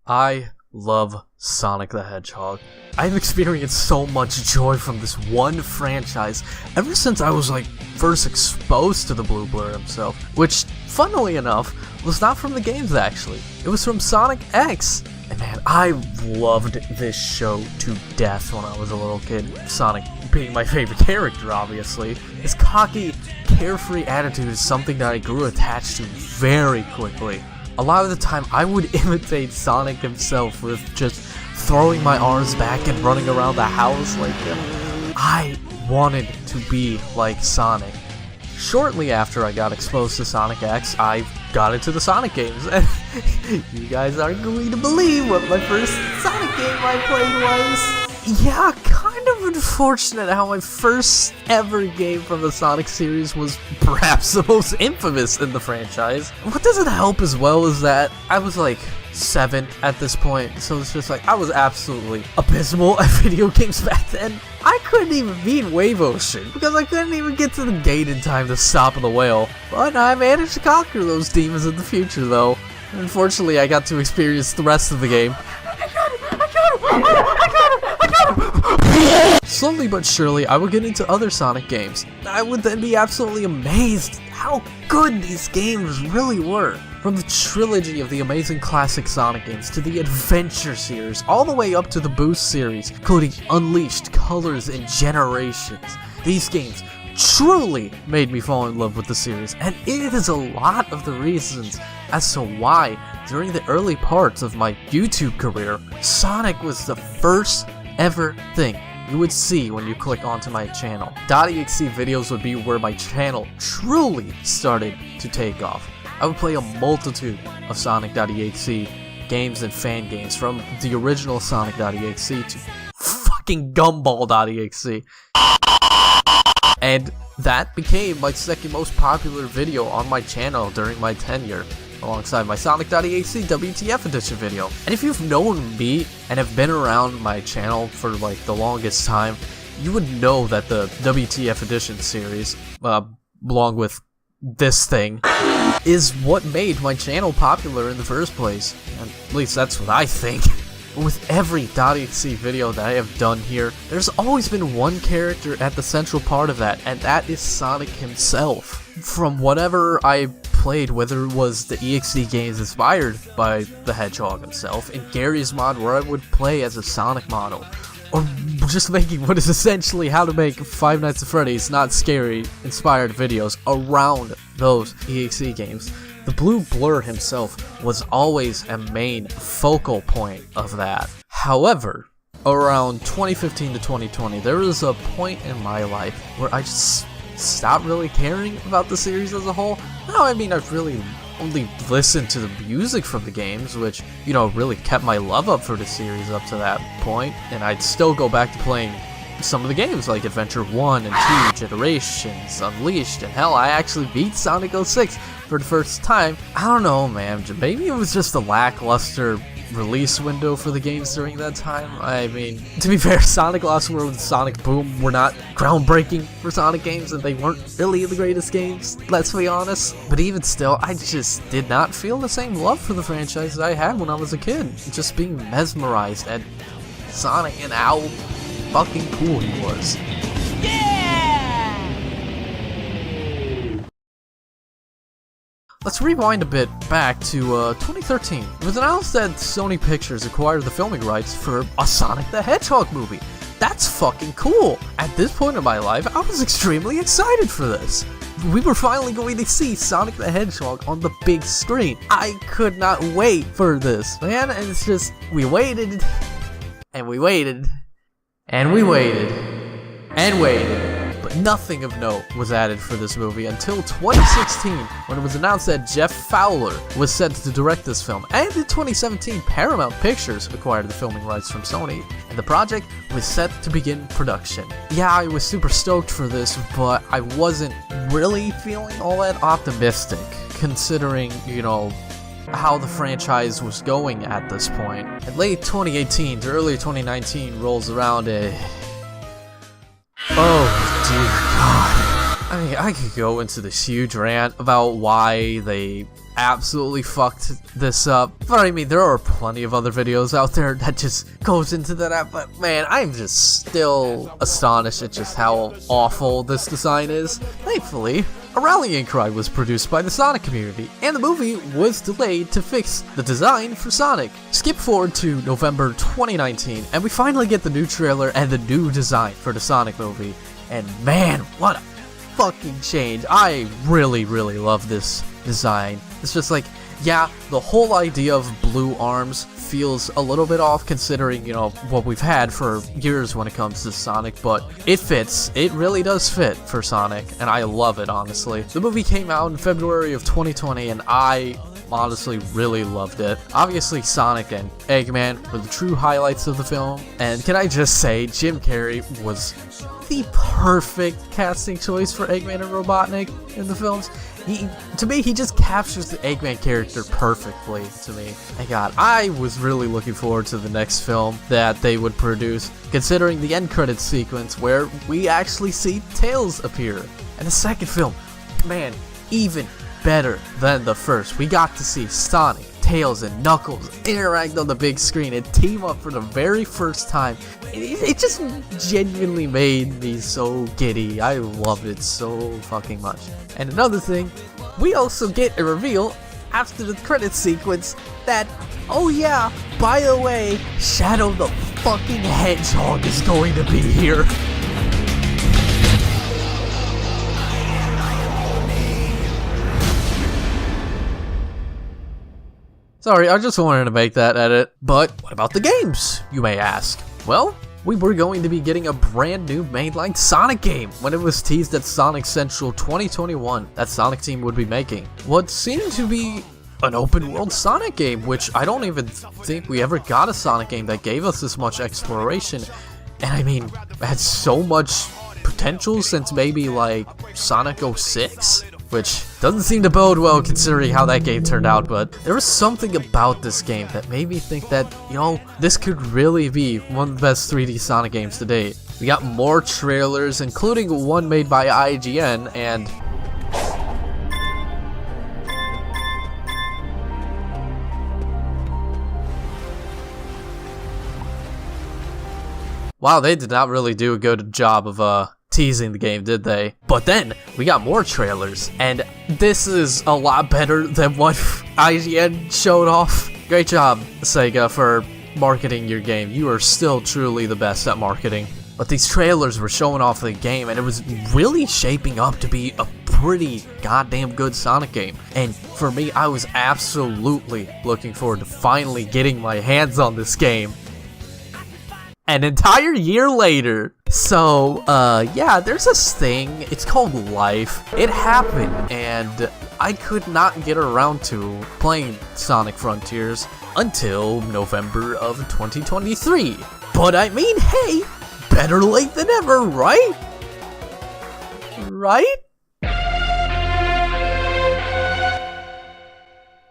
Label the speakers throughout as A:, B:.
A: I love Sonic the Hedgehog. I've experienced so much joy from this one franchise ever since I was first exposed to the Blue Blur himself, which, funnily enough, was not from the games actually. It was from Sonic.EXE. And man, I loved this show to death when I was a little kid. Sonic being my favorite character, obviously. His cocky, carefree attitude is something that I grew attached to very quickly. A lot of the time, I would imitate Sonic himself with just throwing my arms back and running around the house like him. I wanted to be like Sonic. Shortly after I got exposed to Sonic.EXE, I got into the Sonic games, and you guys aren't going to believe what my first Sonic game I played was. Yeah, kind of unfortunate how my first ever game from the Sonic series was perhaps the most infamous in the franchise. What doesn't help as well is that I was 7 at this point, so it's just I was absolutely abysmal at video games back then. I couldn't even beat Wave Ocean because I couldn't even get to the gate in time to stop the whale. But I managed to conquer those demons in the future though. Unfortunately, I got to experience the rest of the game. Slowly but surely, I would get into other Sonic games. I would then be absolutely amazed how good these games really were. From the trilogy of the amazing classic Sonic games to the Adventure series, all the way up to the Boost series, including Unleashed, Colors, and Generations. These games truly made me fall in love with the series, and it is a lot of the reasons as to why, during the early parts of my YouTube career, Sonic was the first ever thing you would see when you click onto my channel. .exe videos would be where my channel truly started to take off. I would play a multitude of Sonic.exe games and fan games, from the original Sonic.exe to fucking Gumball.exe. And that became my second most popular video on my channel during my tenure, alongside my Sonic.exe WTF edition video. And if you've known me and have been around my channel for the longest time, you would know that the WTF edition series, along with this thing, is what made my channel popular in the first place. At least that's what I think. With every .exe video that I have done here, there's always been one character at the central part of that, and that is Sonic himself. From whatever I played, whether it was the EXE games inspired by the Hedgehog himself, in Gary's mod where I would play as a Sonic model, or just making what is essentially how to make Five Nights at Freddy's Not Scary inspired videos around those EXE games. The Blue Blur himself was always a main focal point of that. However, around 2015 to 2020, there was a point in my life where I just stopped really caring about the series as a whole. Now, I mean, I've really only listened to the music from the games, which, really kept my love up for the series up to that point, and I'd still go back to playing some of the games like Adventure 1 and 2, Generations, Unleashed, and hell, I actually beat Sonic.EXE for the first time. I don't know, man, maybe it was just a lackluster release window for the games during that time. I mean, to be fair, Sonic Lost World and Sonic Boom were not groundbreaking for Sonic games, and they weren't really the greatest games, let's be honest. But even still, I just did not feel the same love for the franchise that I had when I was a kid. Just being mesmerized at Sonic and how fucking cool he was. Let's rewind a bit back to 2013. It was announced that Sony Pictures acquired the filming rights for a Sonic the Hedgehog movie. That's fucking cool. At this point in my life, I was extremely excited for this. We were finally going to see Sonic the Hedgehog on the big screen. I could not wait for this, man. And it's just, we waited, and we waited, and we waited, and waited. But nothing of note was added for this movie until 2016, when it was announced that Jeff Fowler was set to direct this film, and in 2017, Paramount Pictures acquired the filming rights from Sony, and the project was set to begin production. Yeah, I was super stoked for this, but I wasn't really feeling all that optimistic, considering, how the franchise was going at this point. And late 2018 to early 2019 rolls around, oh dear God. I mean, I could go into this huge rant about why they absolutely fucked this up. But I mean, there are plenty of other videos out there that just goes into that, but man, I'm just still astonished at just how awful this design is. Thankfully, a rallying cry was produced by the Sonic community, and the movie was delayed to fix the design for Sonic. Skip forward to November 2019, and we finally get the new trailer and the new design for the Sonic movie. And man, what a fucking change. I really love this design. It's just like, yeah, the whole idea of blue arms feels a little bit off considering, you know, what we've had for years when it comes to Sonic, but it fits. It really does fit for Sonic, and I love it, honestly. The movie came out in February of 2020, and I honestly really loved it. Obviously, Sonic and Eggman were the true highlights of the film, and can I just say, Jim Carrey was the perfect casting choice for Eggman and Robotnik in the films. To me, he just captures the Eggman character perfectly to me. My god, I was really looking forward to the next film that they would produce, considering the end credits sequence where we actually see Tails appear. And the second film, man, even better than the first. We got to see Sonic, Tails, and Knuckles interact on the big screen and team up for the very first time. It just genuinely made me so giddy. I loved it so fucking much. And another thing, we also get a reveal after the credits sequence that, oh yeah, by the way, Shadow the fucking Hedgehog is going to be here. Sorry, I just wanted to make that edit. But what about the games, you may ask? Well, we were going to be getting a brand new mainline Sonic game when it was teased at Sonic Central 2021 that Sonic Team would be making. What seemed to be an open world Sonic game, which I don't even think we ever got a Sonic game that gave us this much exploration. And I mean, had so much potential since maybe like Sonic.EXE, which doesn't seem to bode well considering how that game turned out, but there was something about this game that made me think that, you know, this could really be one of the best 3D Sonic games to date. We got more trailers, including one made by IGN, and wow, they did not really do a good job of teasing the game, did they? But then we got more trailers, and this is a lot better than what IGN showed off. Great job, Sega, for marketing your game. You are still truly the best at marketing. But these trailers were showing off the game, and it was really shaping up to be a pretty goddamn good Sonic game. And for me, I was absolutely looking forward to finally getting my hands on this game an entire year later. So, yeah, there's this thing, it's called life. It happened, and I could not get around to playing Sonic Frontiers until November of 2023. But I mean, hey, better late than ever, right? Right?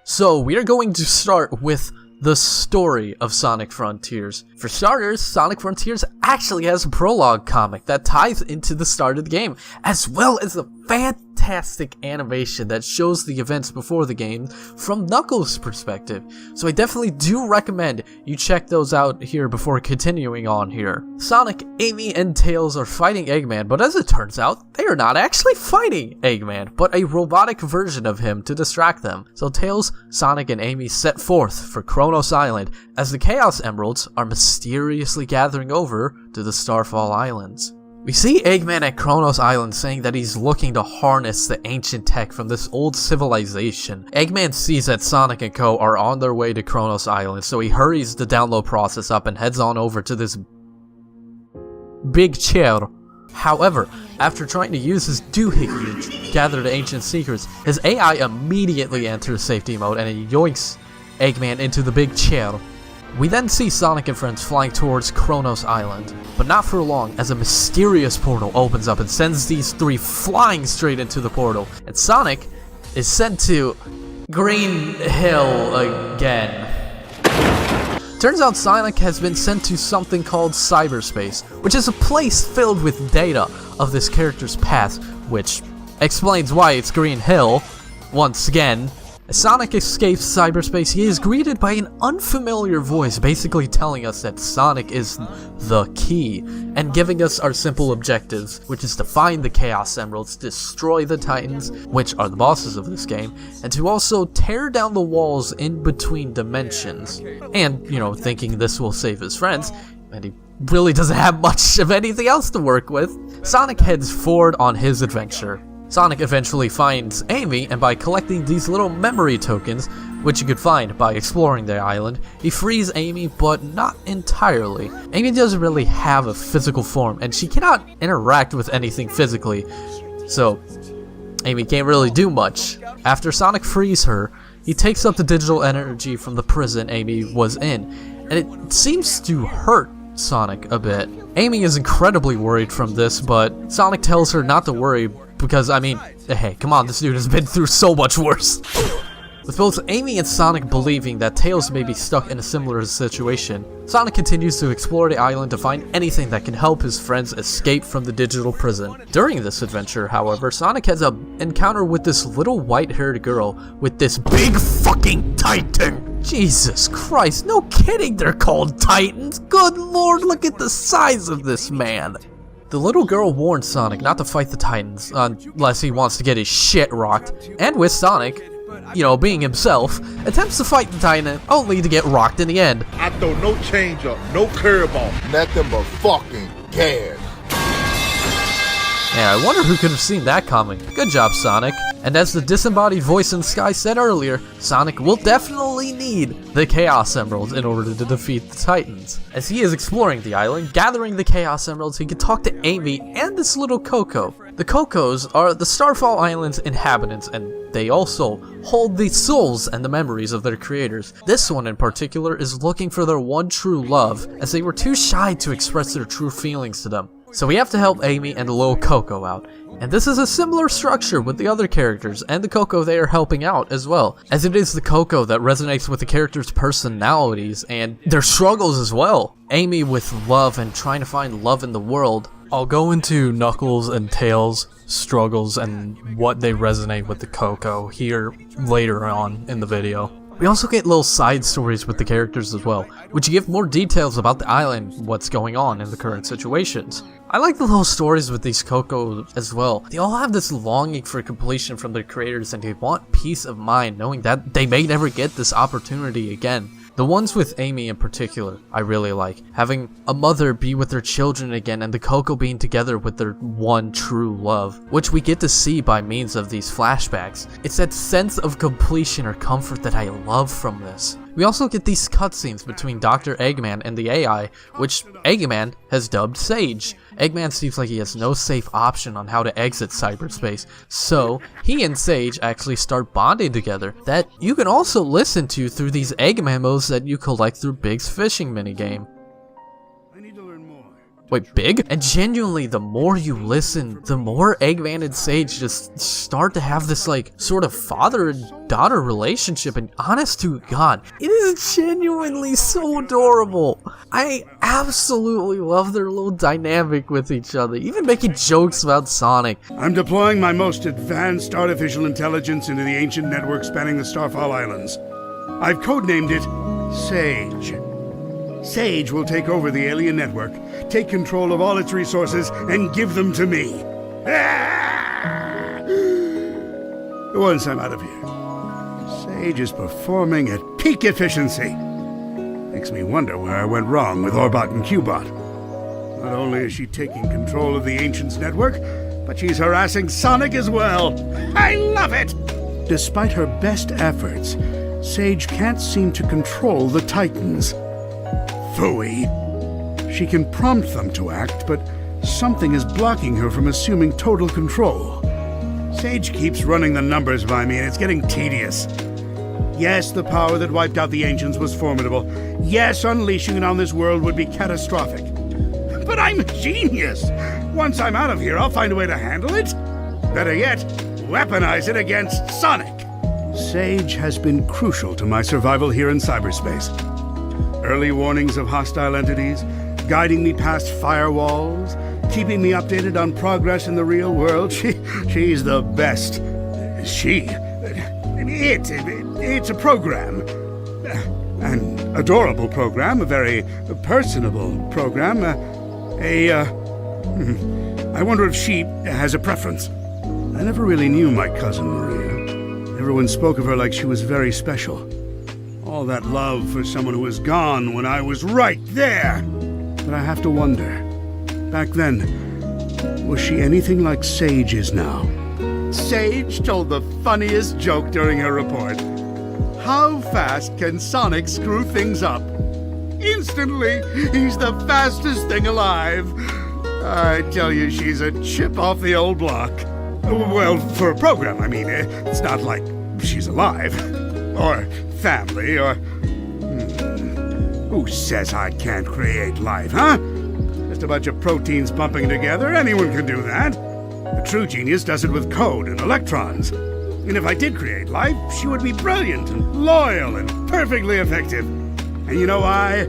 A: So, we are going to start with the story of Sonic Frontiers. For starters, Sonic Frontiers actually has a prologue comic that ties into the start of the game, as well as a fantastic animation that shows the events before the game from Knuckles' perspective. So I definitely do recommend you check those out here before continuing on here. Sonic, Amy, and Tails are fighting Eggman, but as it turns out, they are not actually fighting Eggman, but a robotic version of him to distract them. So Tails, Sonic, and Amy set forth for Kronos Island as the Chaos Emeralds are mysteriously gathering over to the Starfall Islands. We see Eggman at Kronos Island saying that he's looking to harness the ancient tech from this old civilization. Eggman sees that Sonic and Co. are on their way to Kronos Island, so he hurries the download process up and heads on over to this big chair. However, after trying to use his doohickey to gather the ancient secrets, his AI immediately enters safety mode and he yoinks Eggman into the big chair. We then see Sonic and friends flying towards Kronos Island, but not for long as a mysterious portal opens up and sends these three flying straight into the portal, and Sonic is sent to Green Hill again. Turns out Sonic has been sent to something called cyberspace, which is a place filled with data of this character's past, which explains why it's Green Hill, once again. As Sonic escapes cyberspace, he is greeted by an unfamiliar voice basically telling us that Sonic is the key, and giving us our simple objectives, which is to find the Chaos Emeralds, destroy the Titans, which are the bosses of this game, and to also tear down the walls in between dimensions. And, you know, thinking this will save his friends, and he really doesn't have much of anything else to work with, Sonic heads forward on his adventure. Sonic eventually finds Amy, and by collecting these little memory tokens, which you could find by exploring the island, he frees Amy, but not entirely. Amy doesn't really have a physical form, and she cannot interact with anything physically, so Amy can't really do much. After Sonic frees her, he takes up the digital energy from the prison Amy was in, and it seems to hurt Sonic a bit. Amy is incredibly worried from this, but Sonic tells her not to worry because, I mean, hey, come on, this dude has been through so much worse. With both Amy and Sonic believing that Tails may be stuck in a similar situation, Sonic continues to explore the island to find anything that can help his friends escape from the digital prison. During this adventure, however, Sonic has an encounter with this little white-haired girl with this big fucking Titan. Jesus Christ, no kidding, they're called Titans. Good lord, look at the size of this man. The little girl warns Sonic not to fight the Titans unless he wants to get his shit rocked, and with Sonic, you know, being himself, attempts to fight the Titan only to get rocked in the end.
B: I throw no change up, no curveball, nothing but fucking gas.
A: Yeah, I wonder who could have seen that coming. Good job, Sonic. And as the disembodied voice in the sky said earlier, Sonic will definitely need the Chaos Emeralds in order to defeat the Titans. As he is exploring the island, gathering the Chaos Emeralds, he can talk to Amy and this little Coco. The Cocos are the Starfall Island's inhabitants, and they also hold the souls and the memories of their creators. This one in particular is looking for their one true love, as they were too shy to express their true feelings to them. So we have to help Amy and the little Coco out. And this is a similar structure with the other characters and the Coco they are helping out as well, as it is the Coco that resonates with the characters' personalities and their struggles as well. Amy with love and trying to find love in the world. I'll go into Knuckles and Tails' struggles and what they resonate with the Coco here later on in the video. We also get little side stories with the characters as well, which give more details about the island and what's going on in the current situations. I like the little stories with these Coco as well. They all have this longing for completion from their creators, and they want peace of mind knowing that they may never get this opportunity again. The ones with Amy in particular, I really like. Having a mother be with their children again, and the Coco being together with their one true love, which we get to see by means of these flashbacks. It's that sense of completion or comfort that I love from this. We also get these cutscenes between Dr. Eggman and the AI, which Eggman has dubbed Sage. Eggman seems like he has no safe option on how to exit cyberspace, so he and Sage actually start bonding together that you can also listen to through these Eggman modes that you collect through Big's fishing minigame. Wait, Big? And genuinely, the more you listen, the more Eggman and Sage just start to have this, like, sort of father and daughter relationship, and honest to God, it is genuinely so adorable. I absolutely love their little dynamic with each other, even making jokes about Sonic.
C: I'm deploying my most advanced artificial intelligence into the ancient network spanning the Starfall Islands. I've codenamed it Sage. Sage will take over the alien network, take control of all its resources, and give them to me. Once I'm out of here, Sage is performing at peak efficiency. Makes me wonder where I went wrong with Orbot and Qbot. Not only is she taking control of the Ancients network, but she's harassing Sonic as well. I love it! Despite her best efforts, Sage can't seem to control the Titans. Phooey. She can prompt them to act, but something is blocking her from assuming total control. Sage keeps running the numbers by me, and it's getting tedious. Yes, the power that wiped out the Ancients was formidable. Yes, unleashing it on this world would be catastrophic. But I'm a genius! Once I'm out of here, I'll find a way to handle it. Better yet, weaponize it against Sonic. Sage has been crucial to my survival here in cyberspace. Early warnings of hostile entities, guiding me past firewalls, keeping me updated on progress in the real world. She's the best. It's a program. An adorable program, a very personable program. I wonder if she has a preference. I never really knew my cousin Maria. Everyone spoke of her like she was very special. All that love for someone who was gone when I was right there. But I have to wonder, back then, was she anything like Sage is now? Sage told the funniest joke during her report. How fast can Sonic screw things up? Instantly, he's the fastest thing alive. I tell you, she's a chip off the old block. Well, for a program, I mean. It's not like she's alive. Or family, or... Who says I can't create life, huh? Just a bunch of proteins bumping together. Anyone can do that. A true genius does it with code and electrons. And if I did create life, she would be brilliant and loyal and perfectly effective. And you know why?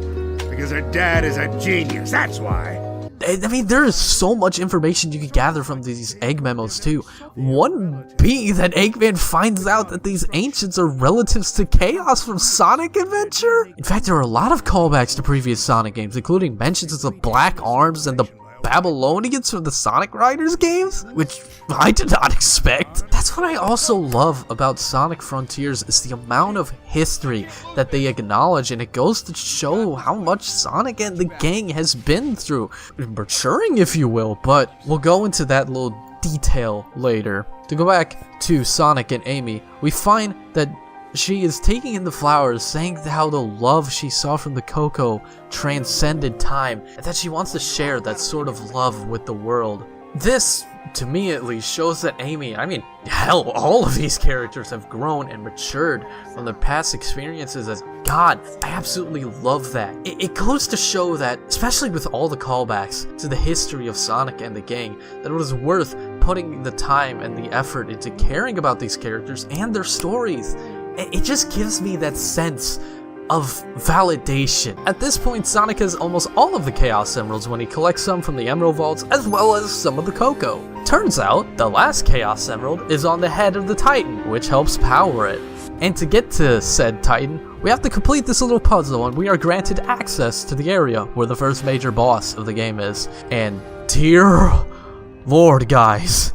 C: Because her dad is a genius, that's why.
A: I mean, there is so much information you can gather from these egg memos too. One being that Eggman finds out that these ancients are relatives to Chaos from Sonic Adventure. In fact, there are a lot of callbacks to previous Sonic games, including mentions of the Black Arms and the Babylonians from the Sonic Riders games, which I did not expect. That's what I also love about Sonic Frontiers, is the amount of history that they acknowledge, and it goes to show how much Sonic and the gang has been through, maturing if you will, but we'll go into that little detail later. To go back to Sonic and Amy, we find that she is taking in the flowers, saying how the love she saw from the Coco transcended time, and that she wants to share that sort of love with the world. This, to me at least, shows that Amy, I mean, hell, all of these characters have grown and matured from their past experiences as God. I absolutely love that. It goes to show that, especially with all the callbacks to the history of Sonic and the gang, that it was worth putting the time and the effort into caring about these characters and their stories. It just gives me that sense of validation. At this point, Sonic has almost all of the Chaos Emeralds when he collects some from the Emerald Vaults, as well as some of the Coco. Turns out, the last Chaos Emerald is on the head of the Titan, which helps power it. And to get to said Titan, we have to complete this little puzzle, and we are granted access to the area where the first major boss of the game is. And dear Lord, guys,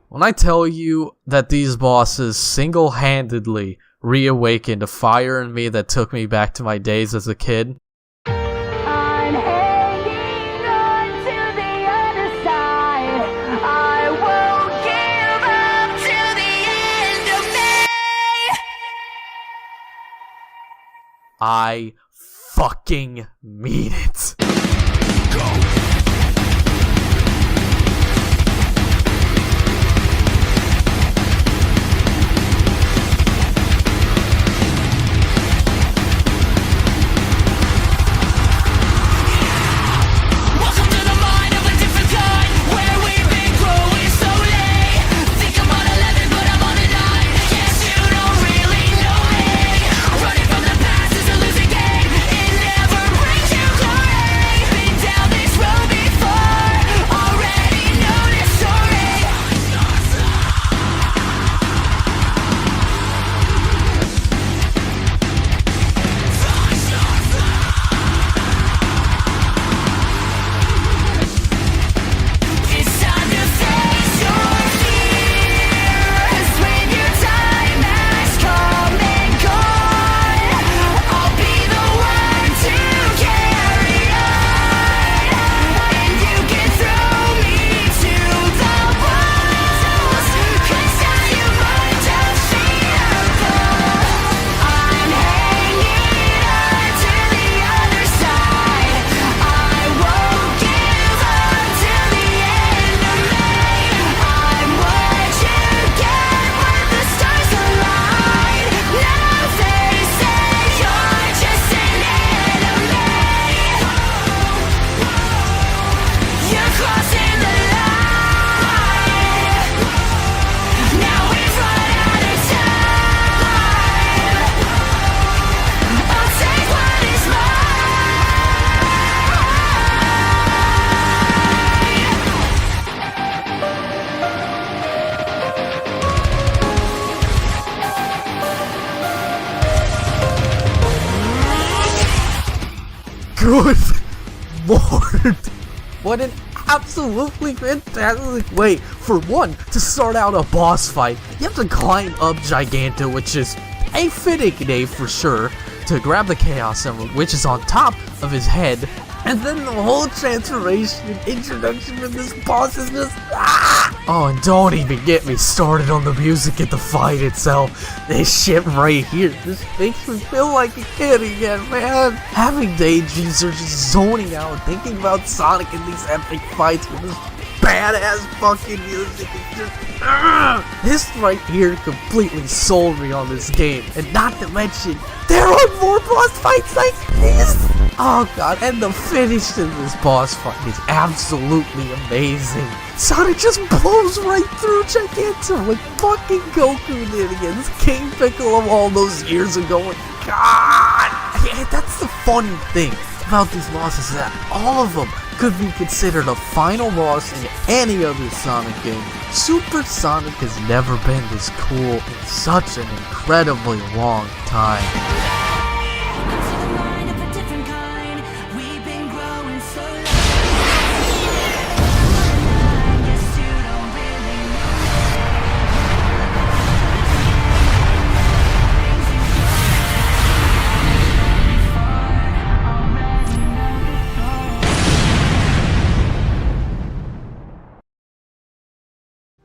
A: when I tell you that these bosses single-handedly reawakened a fire in me that took me back to my days as a kid.
D: I'm hanging on to the other side. I won't give up till the end of me.
A: I fucking mean it.
D: Down this road
A: good lord. What an absolutely fantastic way, for one, to start out a boss fight. You have to climb up Giganto, which is a fitting name for sure, to grab the Chaos Emerald, which is on top of his head, and then the whole transformation and introduction for this boss is just Oh, and don't even get me started on the music at the fight itself. This shit right here just makes me feel like a kid again, man. Having daydreams or just zoning out, thinking about Sonic in these epic fights with this badass fucking music. It's just, this right here completely sold me on this game. And not to mention, there are more boss fights like this. Oh god, and the finish in this boss fight is absolutely amazing. Sonic just blows right through Giganto with fucking Goku did against King Piccolo all those years ago. And god, that's the funny thing about these bosses, that all of them could be considered a final boss in any other Sonic game. Super Sonic has never been this cool in such an incredibly long time.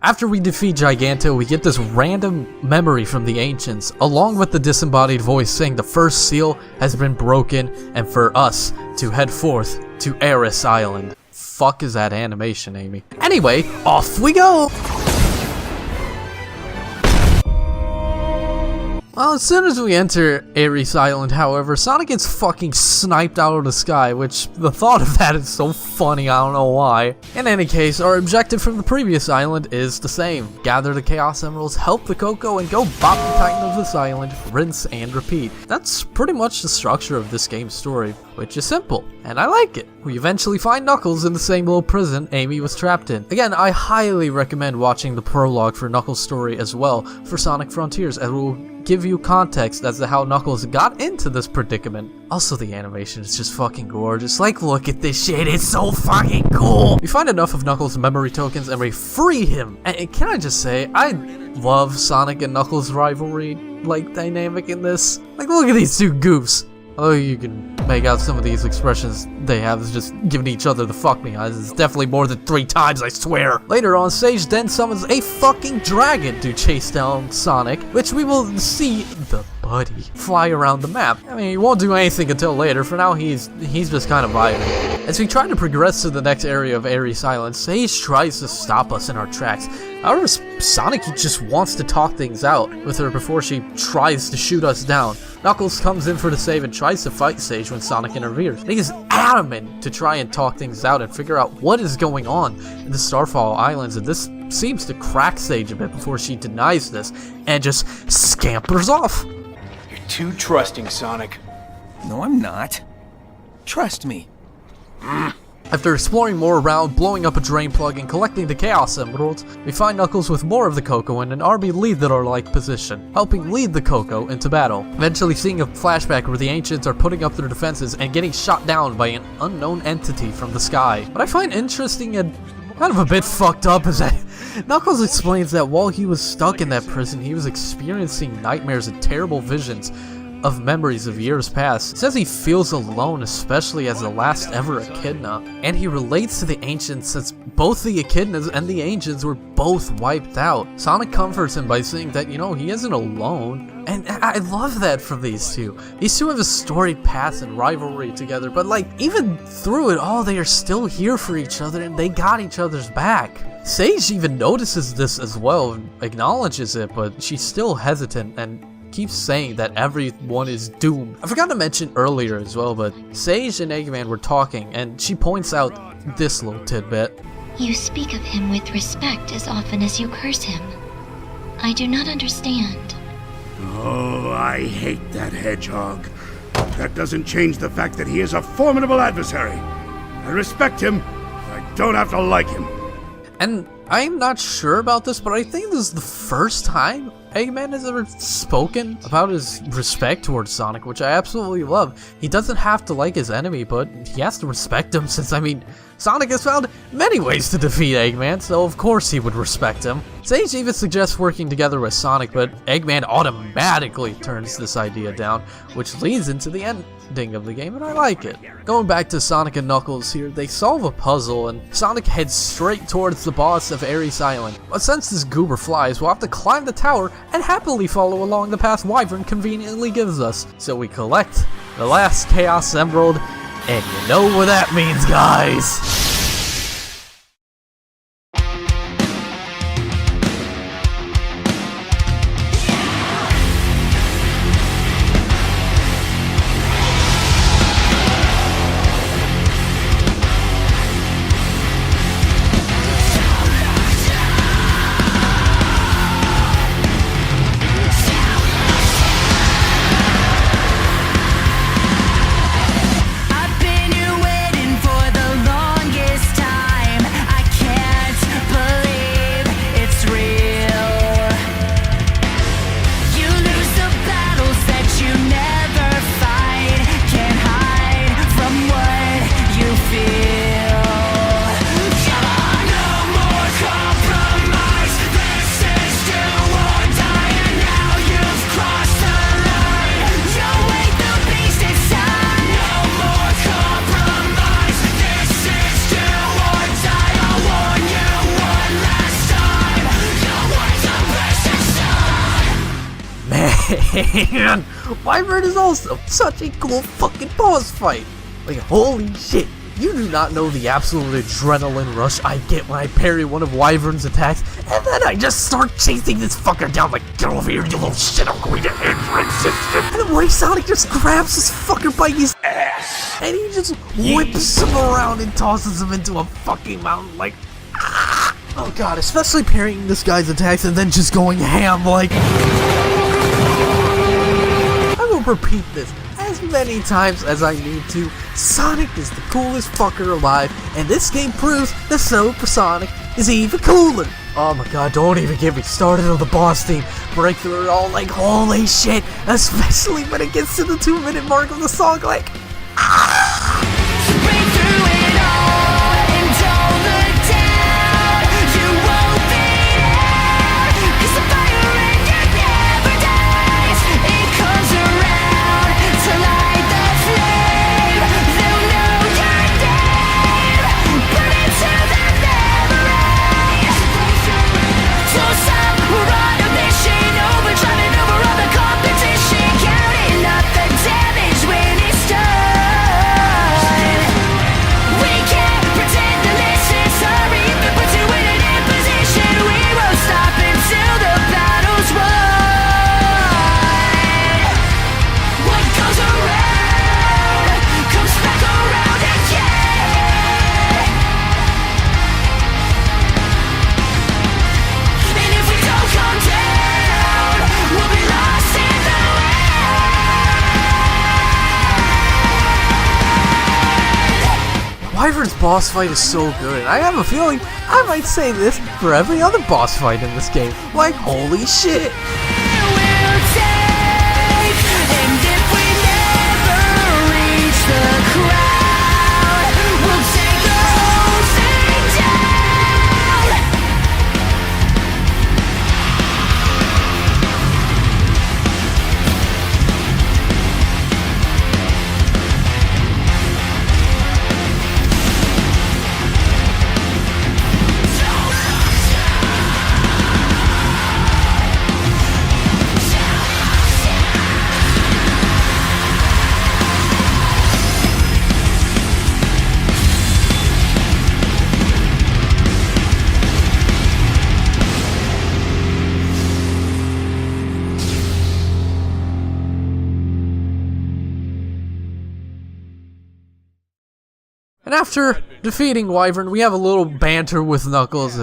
A: After we defeat Giganto, we get this random memory from the Ancients, along with the disembodied voice saying the first seal has been broken and for us to head forth to Ares Island. Fuck is that animation, Amy? Anyway, off we go! Well, as soon as we enter Ares Island, however, Sonic gets fucking sniped out of the sky, which the thought of that is so funny, I don't know why. In any case, our objective from the previous island is the same. Gather the Chaos Emeralds, help the Coco, and go bop the Titan of this island, rinse and repeat. That's pretty much the structure of this game's story, which is simple, and I like it. We eventually find Knuckles in the same little prison Amy was trapped in. Again, I highly recommend watching the prologue for Knuckles' story as well for Sonic Frontiers, as it will give you context as to how Knuckles got into this predicament. Also, the animation is just fucking gorgeous. Like, look at this shit, it's so fucking cool! We find enough of Knuckles' memory tokens and we free him. And can I just say, I love Sonic and Knuckles' rivalry, like, dynamic in this. Like, look at these two goofs. Oh, you can make out some of these expressions they have is just giving each other the fuck me eyes. It's definitely more than 3 times, I swear. Later on, Sage then summons a fucking dragon to chase down Sonic, which we will see the buddy fly around the map. I mean, he won't do anything until later. For now, he's just kind of vibing. As we try to progress to the next area of Ares Island, Sage tries to stop us in our tracks. However, Sonic just wants to talk things out with her before she tries to shoot us down. Knuckles comes in for the save and tries to fight Sage when Sonic interferes. He is adamant to try and talk things out and figure out what is going on in the Starfall Islands, and this seems to crack Sage a bit before she denies this and just scampers off.
E: You're too trusting, Sonic.
F: No, I'm not. Trust me.
A: After exploring more around, blowing up a drain plug, and collecting the Chaos Emeralds, we find Knuckles with more of the Coco in an RB leader-like position, helping lead the Coco into battle. Eventually seeing a flashback where the Ancients are putting up their defenses and getting shot down by an unknown entity from the sky. What I find interesting and kind of a bit fucked up is that Knuckles explains that while he was stuck in that prison, he was experiencing nightmares and terrible visions of memories of years past. He says he feels alone, especially as the last ever Echidna, and he relates to the Ancients since both the Echidnas and the Ancients were both wiped out. Sonic comforts him by saying that, you know, he isn't alone, and I love that from these two. These two have a storied past and rivalry together, but like, even through it all, they are still here for each other and they got each other's back. Sage even notices this as well, acknowledges it, but she's still hesitant and keeps saying that everyone is doomed. I forgot to mention earlier as well, but Sage and Eggman were talking, and she points out this little tidbit.
G: You speak of him with respect as often as you curse him. I do not understand.
C: Oh, I hate that hedgehog. That doesn't change the fact that he is a formidable adversary. I respect him, but I don't have to like him.
A: And I'm not sure about this, but I think this is the first time Eggman has ever spoken about his respect towards Sonic, which I absolutely love. He doesn't have to like his enemy, but he has to respect him since, I mean, Sonic has found many ways to defeat Eggman, so of course he would respect him. Sage even suggests working together with Sonic, but Eggman automatically turns this idea down, which leads into the ending of the game, and I like it. Going back to Sonic and Knuckles here, they solve a puzzle, and Sonic heads straight towards the boss of Ares Island. But since this goober flies, we'll have to climb the tower and happily follow along the path Wyvern conveniently gives us. So we collect the last Chaos Emerald, and you know what that means, guys!
D: I've been here waiting for the longest time. I can't believe it's real. You lose the battles that you never fight. Can't hide from what you feel. Come on, no more compromise. This is do or die, and now you've crossed the line. You wait the beast inside. No more compromise. This is do or die. I'll warn you one last time. You wait the beast inside.
A: Man, Wyvern is also such a cool fucking boss fight. Like, holy shit. You do not know the absolute adrenaline rush I get when I parry one of Wyvern's attacks, and then I just start chasing this fucker down like, get over here, you little shit, I'm going to end resistance. And the way Sonic just grabs this fucker by his ass, and he just whips him around and tosses him into a fucking mountain like, ah! Oh god, especially parrying this guy's attacks and then just going ham like... I will repeat this as many times as I need to. Sonic is the coolest fucker alive, and this game proves that Super Sonic is even cooler. Oh my god, don't even get me started on the boss theme. Break through it all like, holy shit, especially when it gets to the 2-minute mark of the song like, ah!
D: Break through it all and don't look down. You won't fade out, 'cause the fire in you never dies. It comes around to light the flame. They'll know your name. Burn into the memory. Don't stop, we're on a mission. Overdriving over all the competition. Counting up the damage when it's done. We can't pretend to listen. Sorry, but put you in an imposition. We won't stop until the battle's won. What goes around comes back around again. And if we don't calm down, we'll be lost in the wind.
A: Wyvern's boss fight is so good, and I have a feeling I might say this for every other boss fight in this game. Like, holy shit!
D: We'll take, and if we never reach the crowd, we'll take the whole thing down.
A: And after defeating Wyvern, we have a little banter with Knuckles.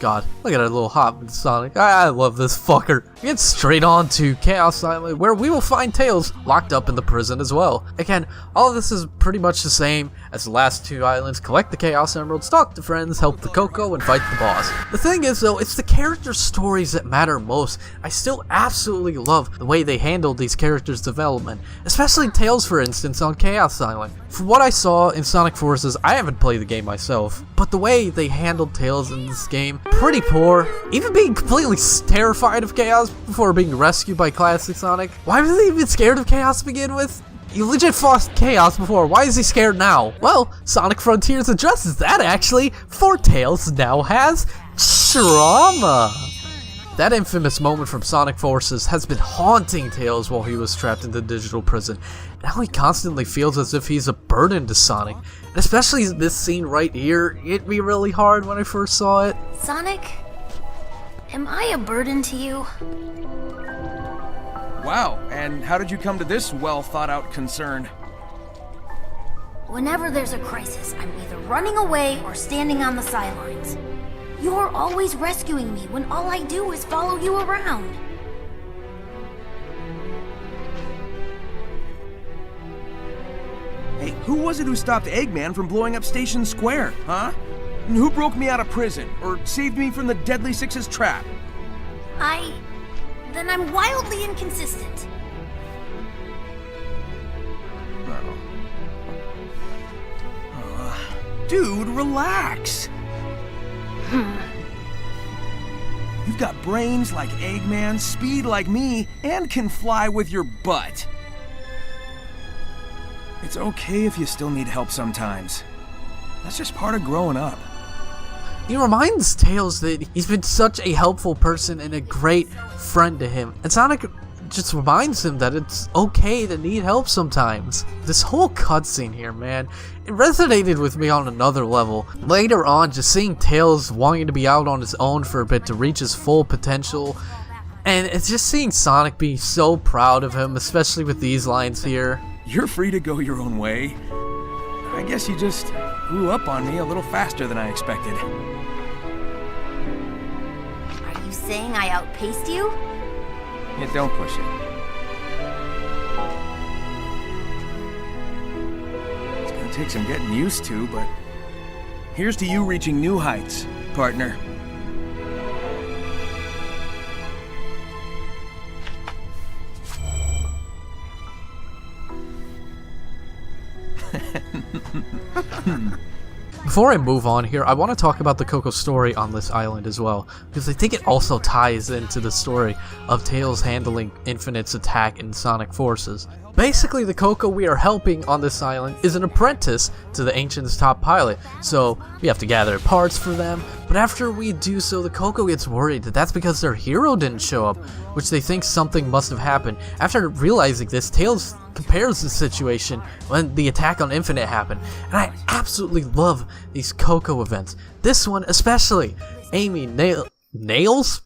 A: God, look at that little hop with Sonic. I love this fucker. We get straight on to Chaos Island, where we will find Tails locked up in the prison as well. Again, all of this is pretty much the same as the last two islands. Collect the Chaos Emeralds, talk to friends, help the Coco, and fight the boss. The thing is though, it's the character stories that matter most. I still absolutely love the way they handled these characters' development, especially Tails, for instance, on Chaos Island. From what I saw in Sonic Forces, I haven't played the game myself, but the way they handled Tails in this game, pretty poor. Even being completely terrified of Chaos before being rescued by Classic Sonic. Why was he even scared of Chaos to begin with? You legit fought Chaos before, why is he scared now? Well, Sonic Frontiers addresses that actually, for Tails now has trauma. That infamous moment from Sonic Forces has been haunting Tails while he was trapped in the digital prison. Now he constantly feels as if he's a burden to Sonic. And especially this scene right here hit me really hard when I first saw it.
H: Sonic, am I a burden to you?
F: Wow, and how did you come to this well-thought-out concern?
H: Whenever there's a crisis, I'm either running away or standing on the sidelines. You're always rescuing me when all I do is follow you around.
F: Hey, who was it who stopped Eggman from blowing up Station Square, huh? And who broke me out of prison, or saved me from the Deadly Six's trap?
H: Then I'm wildly inconsistent.
F: Dude, relax! You've got brains like Eggman, speed like me, and can fly with your butt. It's okay if you still need help sometimes. That's just part of growing up.
A: He reminds Tails that he's been such a helpful person and a great friend to him. And Sonic just reminds him that it's okay to need help sometimes. This whole cutscene here, man, it resonated with me on another level. Later on, just seeing Tails wanting to be out on his own for a bit to reach his full potential. And it's just seeing Sonic be so proud of him, especially with these lines here.
F: You're free to go your own way. I guess you just grew up on me a little faster than I expected.
H: Are you saying I outpaced you?
F: Yeah, don't push it. It's gonna take some getting used to, but here's to you reaching new heights, partner.
A: Before I move on here, I want to talk about the Coco story on this island as well, because I think it also ties into the story of Tails handling Infinite's attack in Sonic Forces. Basically, the Coco we are helping on this island is an apprentice to the Ancient's top pilot, so we have to gather parts for them, but after we do so, the Coco gets worried that that's because their hero didn't show up, which they think something must have happened. After realizing this, Tails compares the situation when the attack on Infinite happened, and I absolutely love these Coco events. This one especially. Amy, Knuckles,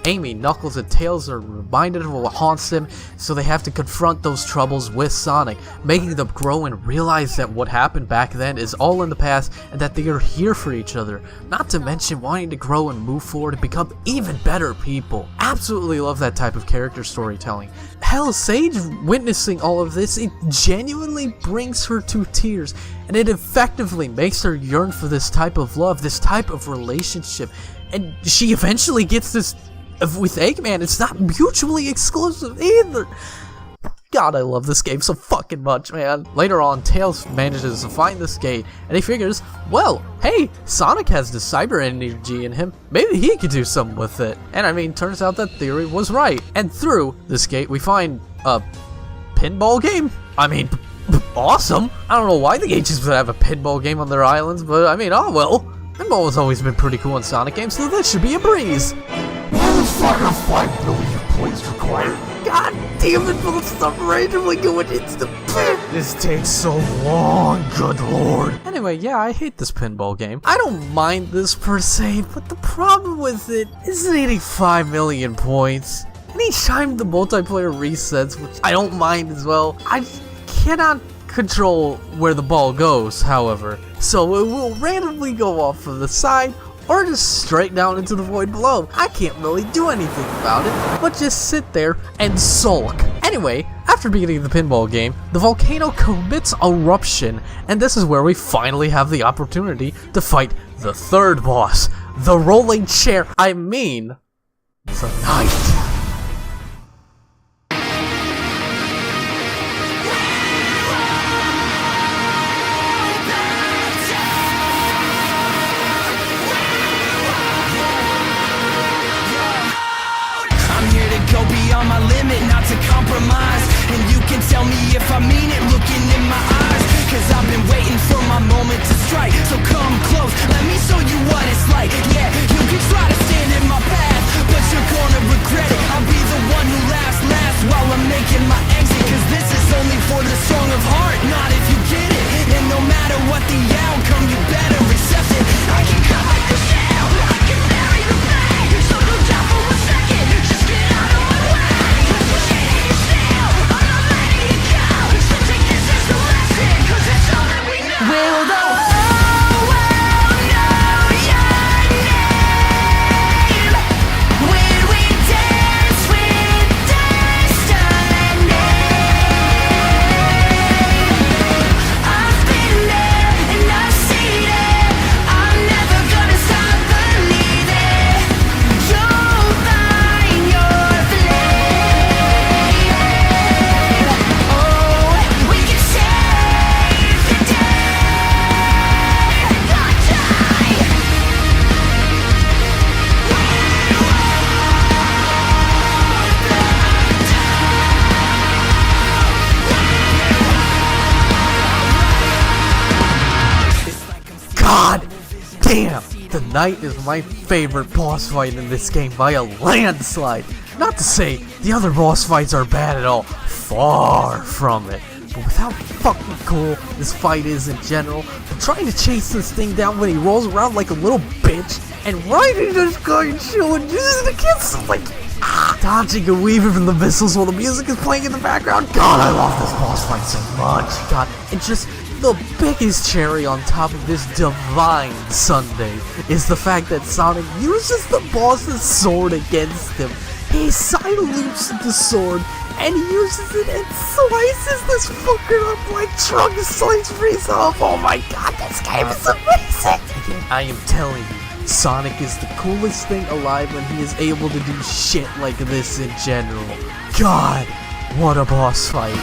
A: and Tails are reminded of what haunts them, so they have to confront those troubles with Sonic, making them grow and realize that what happened back then is all in the past and that they are here for each other, not to mention wanting to grow and move forward and become even better people. Absolutely love that type of character storytelling. Hell, Sage witnessing all of this, it genuinely brings her to tears, and it effectively makes her yearn for this type of love, this type of relationship. And she eventually gets this with Eggman. It's not mutually exclusive either. God, I love this game so fucking much, man. Later on, Tails manages to find this gate, and he figures, well, hey, Sonic has the cyber energy in him. Maybe he could do something with it. And I mean, turns out that theory was right. And through this gate, we find a pinball game? I mean, awesome. I don't know why the Ancients would have a pinball game on their islands, but I mean, oh well. Pinball has always been pretty cool in Sonic games, so this should be a breeze.
B: Motherfucker, 5 million points required.
A: God damn it, for the stuff randomly going into the pit. This takes so long, good lord. Anyway, yeah, I hate this pinball game. I don't mind this per se, but the problem with it is it 85 million points. And each time the multiplayer resets, which I don't mind as well, I cannot control where the ball goes, however, so it will randomly go off from the side or just straight down into the void below. I can't really do anything about it, but just sit there and sulk. Anyway, after beating the pinball game, the volcano commits eruption, and this is where we finally have the opportunity to fight the third boss, the rolling chair, the knight.
D: Go beyond my limit, not to compromise. And you can tell me if I mean it, looking in my eyes. Cause I've been waiting for my moment to strike. So come close, let me show you what it's like. Yeah, you can try to stand in my path, but you're gonna regret it. I'll be the one who laughs last while I'm making my exit. Cause this is only for the strong of heart, not if you get it. And no matter what the outcome, you better accept it. I can cut like the shell, I can bury the flag. So don't doubt for a second, just get out of my way. Will the whole world know your name? When we dance with destiny. I've been there and I've seen it. I'm never gonna stop believing. You'll find your flame. Oh, we can save the day.
A: God damn! The Knight is my favorite boss fight in this game by a landslide. Not to say the other boss fights are bad at all, far from it. But with how fucking cool this fight is in general, I'm trying to chase this thing down when he rolls around like a little bitch and riding this guy and shooting uses the kids like dodging and weaving from the missiles while the music is playing in the background. God, I love this boss fight so much. God, and just the biggest cherry on top of this divine sundae is the fact that Sonic uses the boss's sword against him. He salutes the sword and he uses it and slices this fucker up like Trunks slices Frieza up. Oh my god, this game is amazing! Again, I am telling you, Sonic is the coolest thing alive when he is able to do shit like this in general. God, what a boss fight.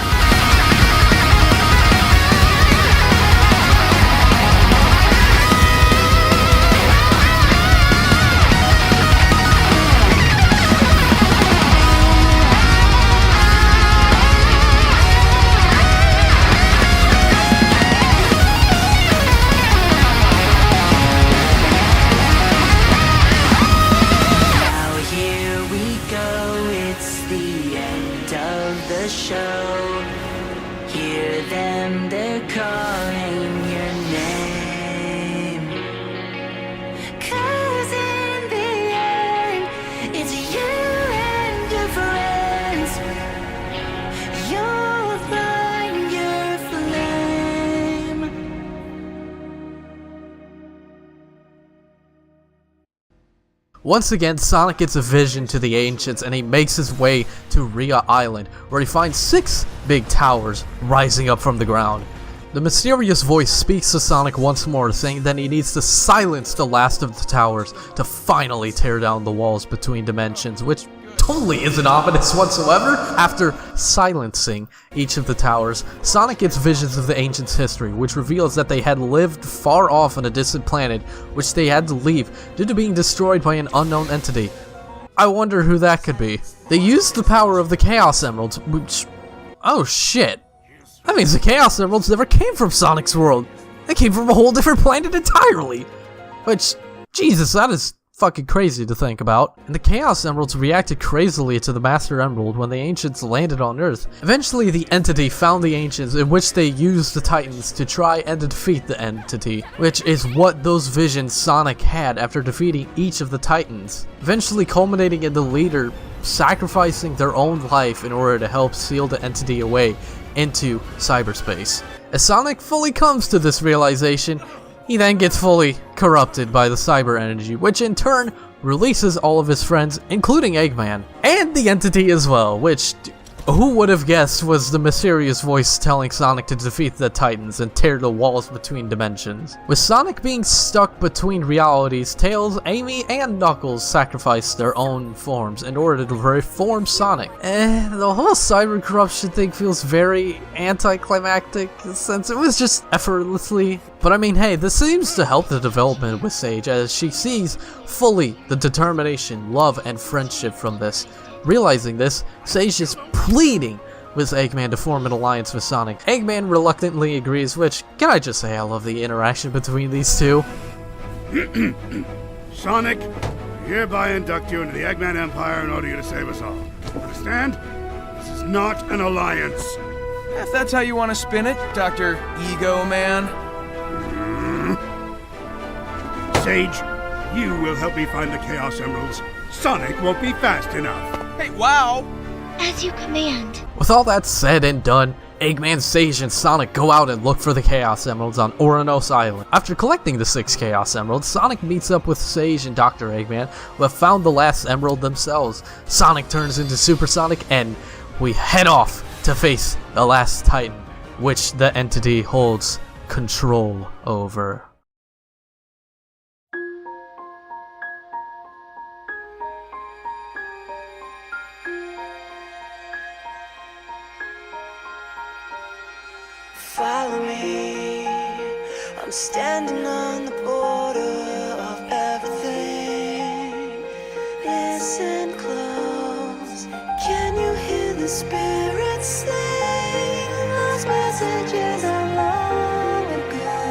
D: Show, hear them, they're calling your name. 'Cause in the end, it's you and your friends. You'll find your flame.
A: Once again, Sonic gets a vision to the ancients and he makes his way to Rhea Island, where he finds 6 big towers rising up from the ground. The mysterious voice speaks to Sonic once more, saying that he needs to silence the last of the towers to finally tear down the walls between dimensions, which totally isn't ominous whatsoever. After silencing each of the towers, Sonic gets visions of the ancients' history, which reveals that they had lived far off on a distant planet, which they had to leave due to being destroyed by an unknown entity. I wonder who that could be. They used the power of the Chaos Emeralds, which... oh shit. That means the Chaos Emeralds never came from Sonic's world. They came from a whole different planet entirely. Which, Jesus, that is fucking crazy to think about. And the Chaos Emeralds reacted crazily to the Master Emerald when the Ancients landed on Earth. Eventually the entity found the Ancients, in which they used the Titans to try and defeat the entity, which is what those visions Sonic had after defeating each of the Titans, eventually culminating in the leader sacrificing their own life in order to help seal the entity away into cyberspace. As Sonic fully comes to this realization, he then gets fully corrupted by the cyber energy, which in turn releases all of his friends, including Eggman, and the entity as well, which, who would have guessed, was the mysterious voice telling Sonic to defeat the Titans and tear the walls between dimensions. With Sonic being stuck between realities, Tails, Amy, and Knuckles sacrificed their own forms in order to reform Sonic. The whole cyber corruption thing feels very anticlimactic, since it was just effortlessly. But I mean, hey, this seems to help the development with Sage, as she sees fully the determination, love, and friendship from this. Realizing this, Sage is pleading with Eggman to form an alliance with Sonic. Eggman reluctantly agrees, which, can I just say I love the interaction between these two?
C: Sonic, I hereby induct you into the Eggman Empire in order you to save us all. Understand? This is not an alliance.
F: If that's how you want to spin it, Dr. Ego Man.
C: Sage, you will help me find the Chaos Emeralds. Sonic won't be fast enough.
F: Hey, wow!
G: As you command.
A: With all that said and done, Eggman, Sage, and Sonic go out and look for the Chaos Emeralds on Oranos Island. After collecting the 6 Chaos Emeralds, Sonic meets up with Sage and Dr. Eggman, who have found the last emerald themselves. Sonic turns into Super Sonic, and we head off to face the last Titan, which the entity holds control over.
D: Follow me, I'm standing on the border of everything. Listen close, can you hear the spirits sing those messages of long ago?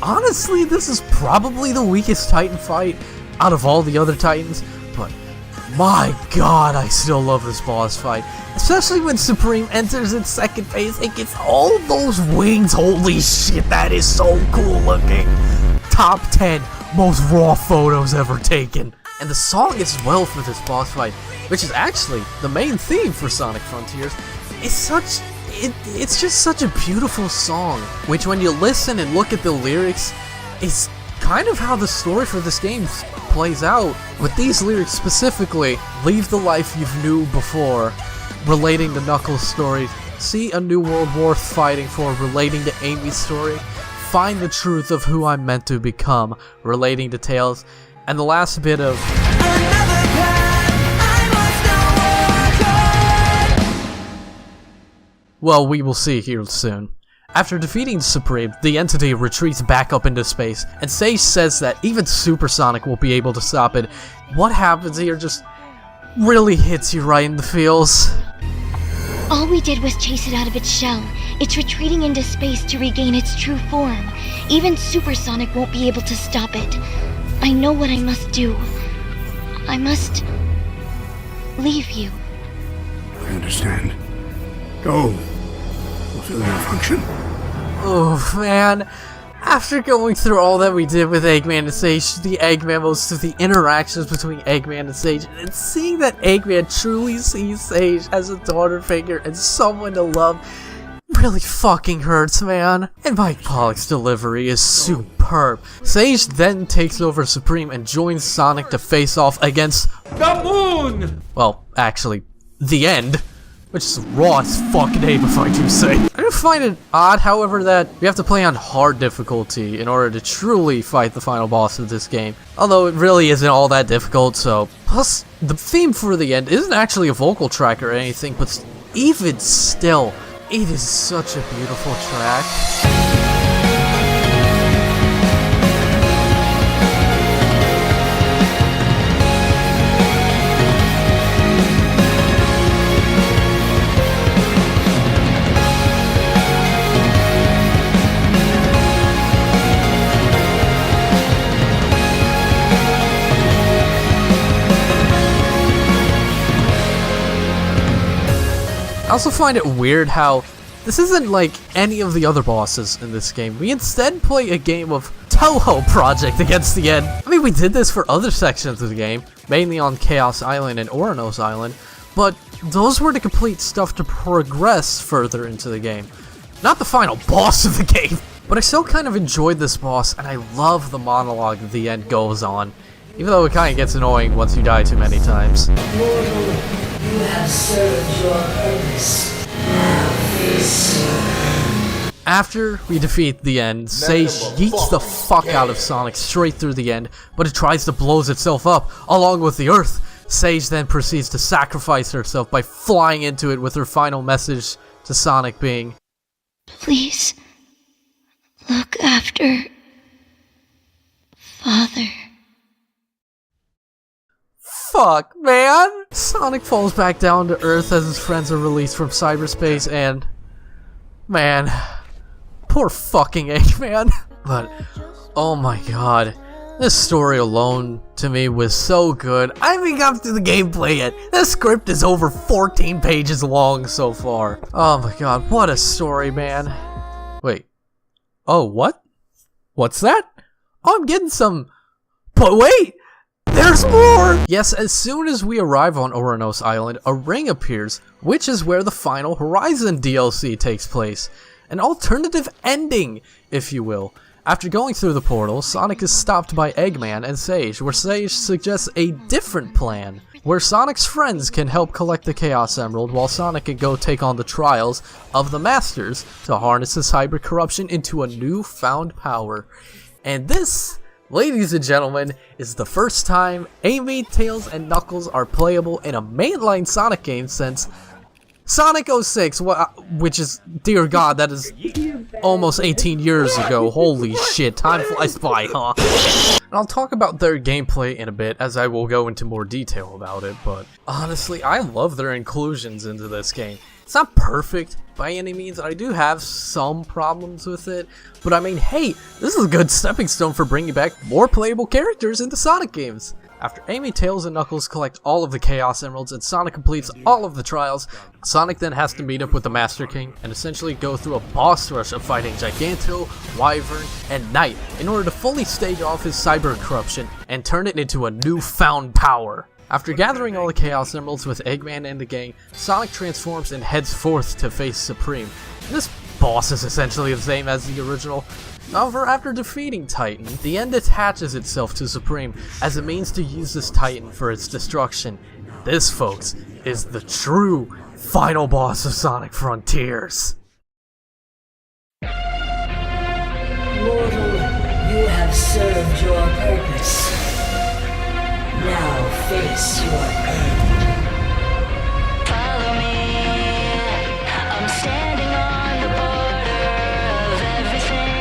A: Honestly, this is probably the weakest Titan fight out of all the other Titans, but my god, I still love this boss fight. Especially when Supreme enters its second phase and gets all those wings. Holy shit, that is so cool looking. Top 10 most raw photos ever taken. And the song as well for this boss fight, which is actually the main theme for Sonic Frontiers, is it's just such a beautiful song, which when you listen and look at the lyrics, is kind of how the story for this game plays out. With these lyrics specifically, leave the life you've knew before, relating to Knuckles' story, see a new world worth fighting for, relating to Amy's story, find the truth of who I'm meant to become, relating to Tails, and the last bit of well, we will see here soon. After defeating Supreme, the entity retreats back up into space, and Sage says that even Super Sonic won't be able to stop it. What happens here just really hits you right in the feels.
G: All we did was chase it out of its shell. It's retreating into space to regain its true form. Even Super Sonic won't be able to stop it. I know what I must do. I must leave you.
C: I understand. Go. Fulfill your function.
A: Oh man, after going through all that we did with Eggman and Sage, the Eggman most of the interactions between Eggman and Sage, and seeing that Eggman truly sees Sage as a daughter figure and someone to love, really fucking hurts, man. And Mike Pollock's delivery is superb. Sage then takes over Supreme and joins Sonic to face off against
E: The moon!
A: well, actually, the End. Which is raw as fuck name, if I do say. I do find it odd, however, that you have to play on hard difficulty in order to truly fight the final boss of this game. Although it really isn't all that difficult, so. Plus, the theme for the End isn't actually a vocal track or anything, but even still, it is such a beautiful track. I also find it weird how this isn't like any of the other bosses in this game. We instead play a game of Toho Project against the end. I mean, we did this for other sections of the game, mainly on Chaos Island and Oranos Island, but those were to complete stuff to progress further into the game. Not the final boss of the game. But I still kind of enjoyed this boss, and I love the monologue at the end goes on, even though it kind of gets annoying once you die too many times.
I: Mortal, you have served your purpose. Now face your...
A: After we defeat the end, Sage yeets the fuck out of Sonic straight through the end, but it tries to blow itself up, along with the Earth. Sage then proceeds to sacrifice herself by flying into it with her final message to Sonic being,
G: Please, look after Father.
A: fuck, man! Sonic falls back down to Earth as his friends are released from cyberspace and... man, poor fucking Eggman. But, oh my god, this story alone, to me, was so good. I haven't even got to the gameplay yet. This script is over 14 pages long so far. Oh my god, what a story, man. Wait. Oh, what? What's that? Oh, I'm getting some... But wait! There's more! Yes, as soon as we arrive on Oranos Island, a ring appears, which is where the final Horizon DLC takes place. An alternative ending, if you will. After going through the portal, Sonic is stopped by Eggman and Sage, where Sage suggests a different plan, where Sonic's friends can help collect the Chaos Emerald while Sonic can go take on the trials of the Masters to harness his hybrid corruption into a newfound power. And this, ladies and gentlemen, is the first time Amy, Tails, and Knuckles are playable in a mainline Sonic game since Sonic.EXE, which is, dear god, that is almost 18 years ago. Holy shit, time flies by, huh? And I'll talk about their gameplay in a bit, as I will go into more detail about it, but honestly, I love their inclusions into this game. It's not perfect by any means, and I do have some problems with it, but I mean, hey, this is a good stepping stone for bringing back more playable characters into Sonic games. After Amy, Tails, and Knuckles collect all of the Chaos Emeralds and Sonic completes all of the trials, Sonic then has to meet up with the Master King and essentially go through a boss rush of fighting Giganto, Wyvern, and Knight in order to fully stage off his cyber corruption and turn it into a newfound power. After gathering all the Chaos Emeralds with Eggman and the gang, Sonic transforms and heads forth to face Supreme. This boss is essentially the same as the original. However, after defeating Titan, the end attaches itself to Supreme as a means to use this Titan for its destruction. This, folks, is the true final boss of Sonic Frontiers.
I: Mortal, you have served your purpose. Now face your end.
D: Follow me. I'm standing on the border of everything.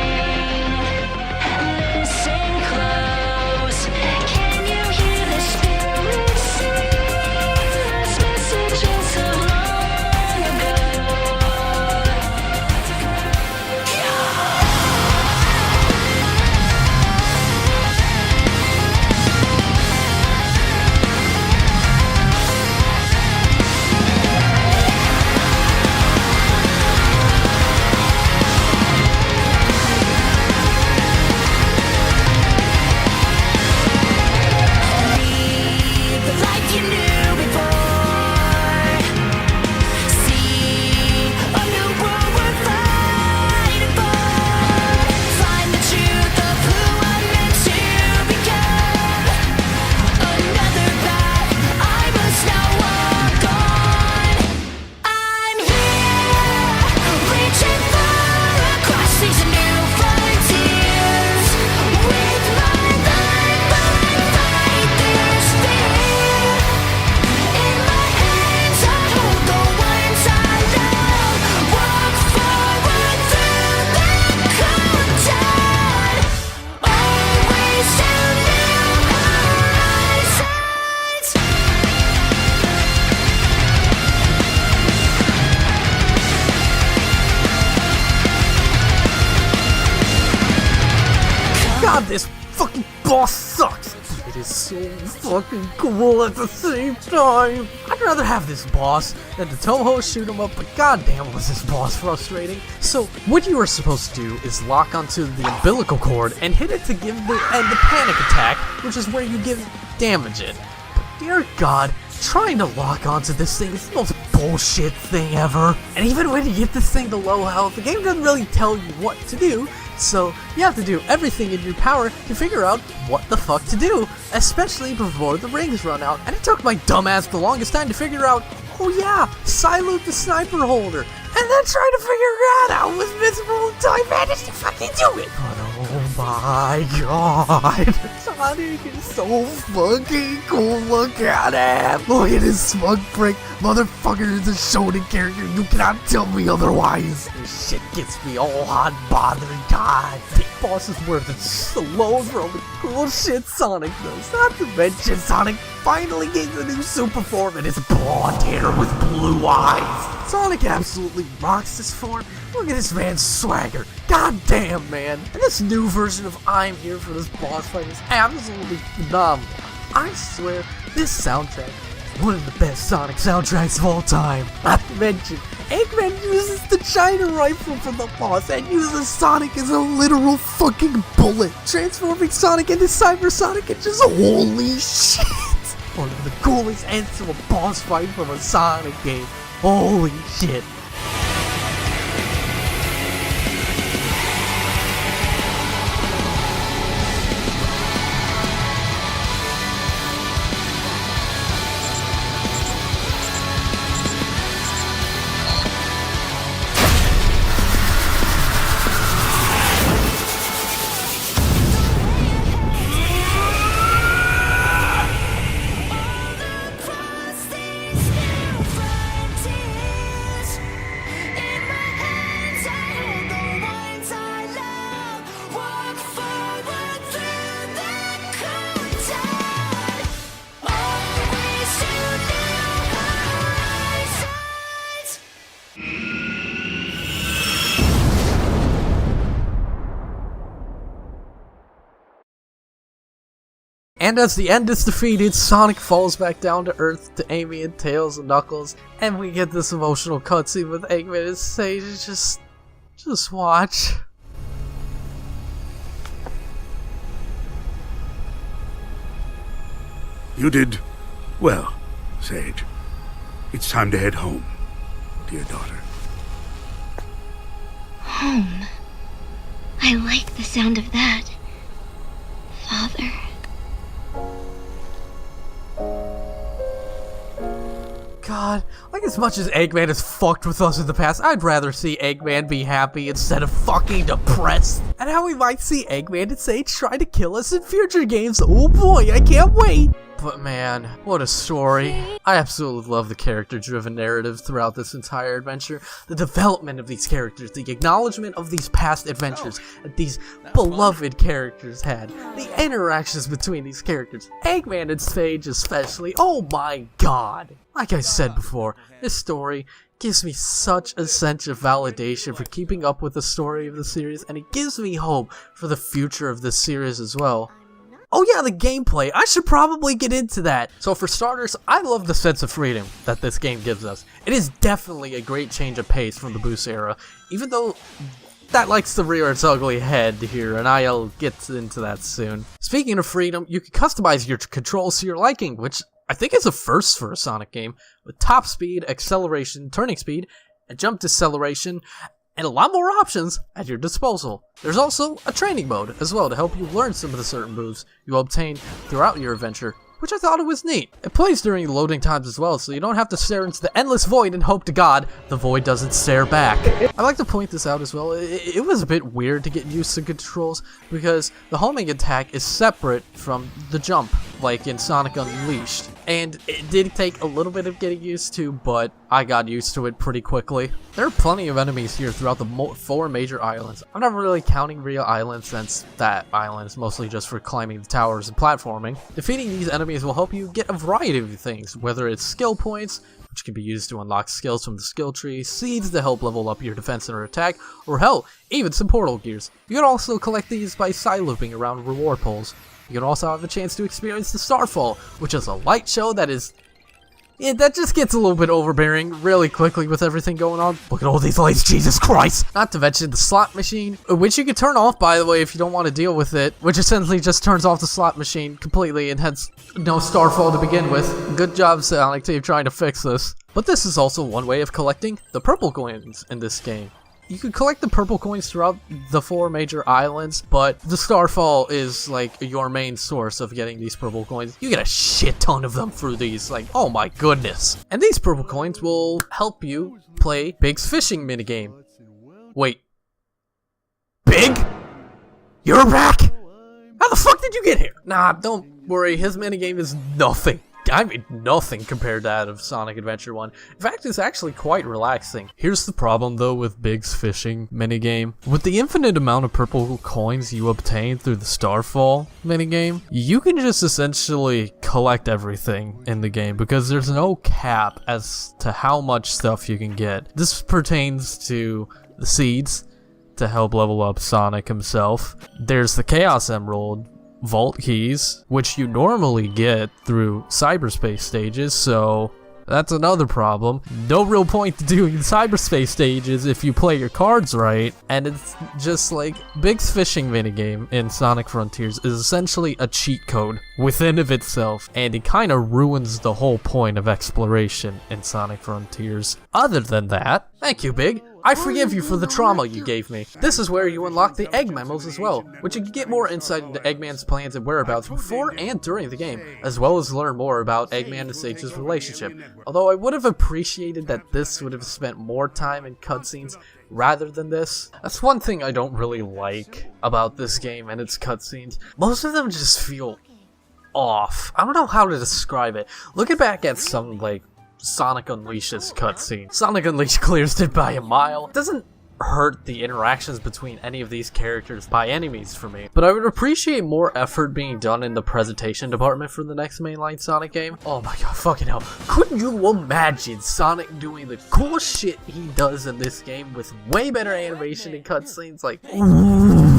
D: Listen close. Can you hear the spirit sing? Those messages of long ago.
A: God, this fucking boss sucks! is so fucking cool at the same time. I'd rather have this boss than the Toho shoot 'em up, but goddamn was this boss frustrating. So what you are supposed to do is lock onto the umbilical cord and hit it to give the panic attack, which is where you give damage it. But dear God, trying to lock onto this thing is the most bullshit thing ever. And even when you get this thing to low health, the game doesn't really tell you what to do. So you have to do everything in your power to figure out what the fuck to do, especially before the rings run out. And it took my dumbass the longest time to figure out, oh yeah, silute the sniper holder, and then try to figure that out was miserable until I managed to fucking do it. But oh my god, Sonic is so fucking cool. Look at him. Look at his smug prick. Motherfucker is a shonen character. You cannot tell me otherwise. This shit gets me all hot and bothered. God, Big Boss is worth its alone for all the cool shit Sonic does. Not to mention, Sonic finally gains a new super form and is blonde hair with blue eyes. Sonic absolutely rocks this form. Look at this man's swagger. God damn, man. And this new version of I'm Here for this boss fight is absolutely phenomenal. I swear, this soundtrack is one of the best Sonic soundtracks of all time. Not to mention, Eggman uses the China rifle from the boss and uses Sonic as a literal fucking bullet, transforming Sonic into Cyber Sonic and just holy shit. One of the coolest ends to a boss fight from a Sonic game. Holy shit. And as the end is defeated, Sonic falls back down to Earth to Amy and Tails and Knuckles, and we get this emotional cutscene with Eggman and Sage. Just watch.
C: You did well, Sage. It's time to head home, dear daughter.
G: Home. I like the sound of that. Father.
A: God, like as much as Eggman has fucked with us in the past, I'd rather see Eggman be happy instead of fucking depressed. And how we might see Eggman and Sage try to kill us in future games. Oh boy, I can't wait. But man, what a story. I absolutely love the character-driven narrative throughout this entire adventure. The development of these characters, the acknowledgement of these past adventures that these beloved characters had, the interactions between these characters, Eggman and Sage especially, oh my god. Like I said before, this story gives me such a sense of validation for keeping up with the story of the series, and it gives me hope for the future of this series as well. Oh yeah, the gameplay. I should probably get into that. So for starters, I love the sense of freedom that this game gives us. It is definitely a great change of pace from the Boost era, even though that likes to rear its ugly head here, and I'll get into that soon. Speaking of freedom, you can customize your controls to your liking, which I think is a first for a Sonic game, with top speed, acceleration, turning speed, and jump deceleration, and a lot more options at your disposal. There's also a training mode as well to help you learn some of the certain moves you obtain throughout your adventure, which I thought it was neat. It plays during loading times as well, so you don't have to stare into the endless void and hope to God the void doesn't stare back. I'd like to point this out as well. It was a bit weird to get used to controls because the homing attack is separate from the jump, like in Sonic Unleashed. And it did take a little bit of getting used to, but I got used to it pretty quickly. There are plenty of enemies here throughout the 4 major islands. I'm not really counting real islands since that island is mostly just for climbing the towers and platforming. Defeating these enemies will help you get a variety of things, whether it's skill points, which can be used to unlock skills from the skill tree, seeds to help level up your defense and attack, or hell, even some portal gears. You can also collect these by side looping around reward poles. You can also have a chance to experience the Starfall, which is a light show that is... yeah, that just gets a little bit overbearing really quickly with everything going on. Look at all these lights, Jesus Christ! Not to mention the slot machine, which you can turn off, by the way, if you don't want to deal with it, which essentially just turns off the slot machine completely and hence no Starfall to begin with. Good job, Sonic Team, trying to fix this. But this is also one way of collecting the purple coins in this game. You can collect the purple coins throughout the 4 major islands, but the Starfall is like your main source of getting these purple coins. You get a shit ton of them through these, like, oh my goodness. And these purple coins will help you play Big's fishing minigame. Wait. Big? You're back? How the fuck did you get here? Nah, don't worry, his minigame is nothing. I mean, nothing compared to that of Sonic Adventure 1. In fact, it's actually quite relaxing. Here's the problem, though, with Big's fishing minigame. With the infinite amount of purple coins you obtain through the Starfall minigame, you can just essentially collect everything in the game because there's no cap as to how much stuff you can get. This pertains to the seeds to help level up Sonic himself. There's the Chaos Emerald vault keys, which you normally get through cyberspace stages, so that's another problem. No real point to doing cyberspace stages if you play your cards right, and it's just like Big's fishing minigame in Sonic Frontiers is essentially a cheat code within of itself, and it kind of ruins the whole point of exploration in Sonic Frontiers. Other than that, thank you, Big. I forgive you for the trauma you gave me. This is where you unlock the Egg Memos as well, which you can get more insight into Eggman's plans and whereabouts before and during the game, as well as learn more about Eggman and Sage's relationship. Although I would have appreciated that this would have spent more time in cutscenes rather than this. That's one thing I don't really like about this game and its cutscenes. Most of them just feel off. I don't know how to describe it. Looking back at some, like, Sonic Unleashes cutscene. Sonic Unleashed clears it by a mile. It doesn't hurt the interactions between any of these characters by any means for me, but I would appreciate more effort being done in the presentation department for the next mainline Sonic game. Oh my god, fucking hell. Couldn't you imagine Sonic doing the cool shit he does in this game with way better animation and cutscenes? Like,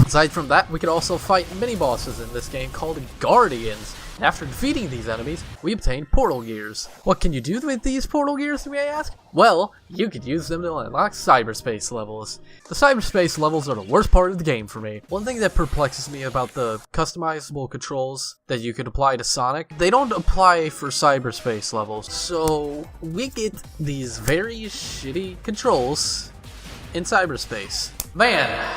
A: aside from that, we could also fight mini-bosses in this game called Guardians. After defeating these enemies, we obtain portal gears. What can you do with these portal gears, you may ask? Well, you could use them to unlock cyberspace levels. The cyberspace levels are the worst part of the game for me. One thing that perplexes me about the customizable controls that you could apply to Sonic, they don't apply for cyberspace levels. So we get these very shitty controls in cyberspace. Man.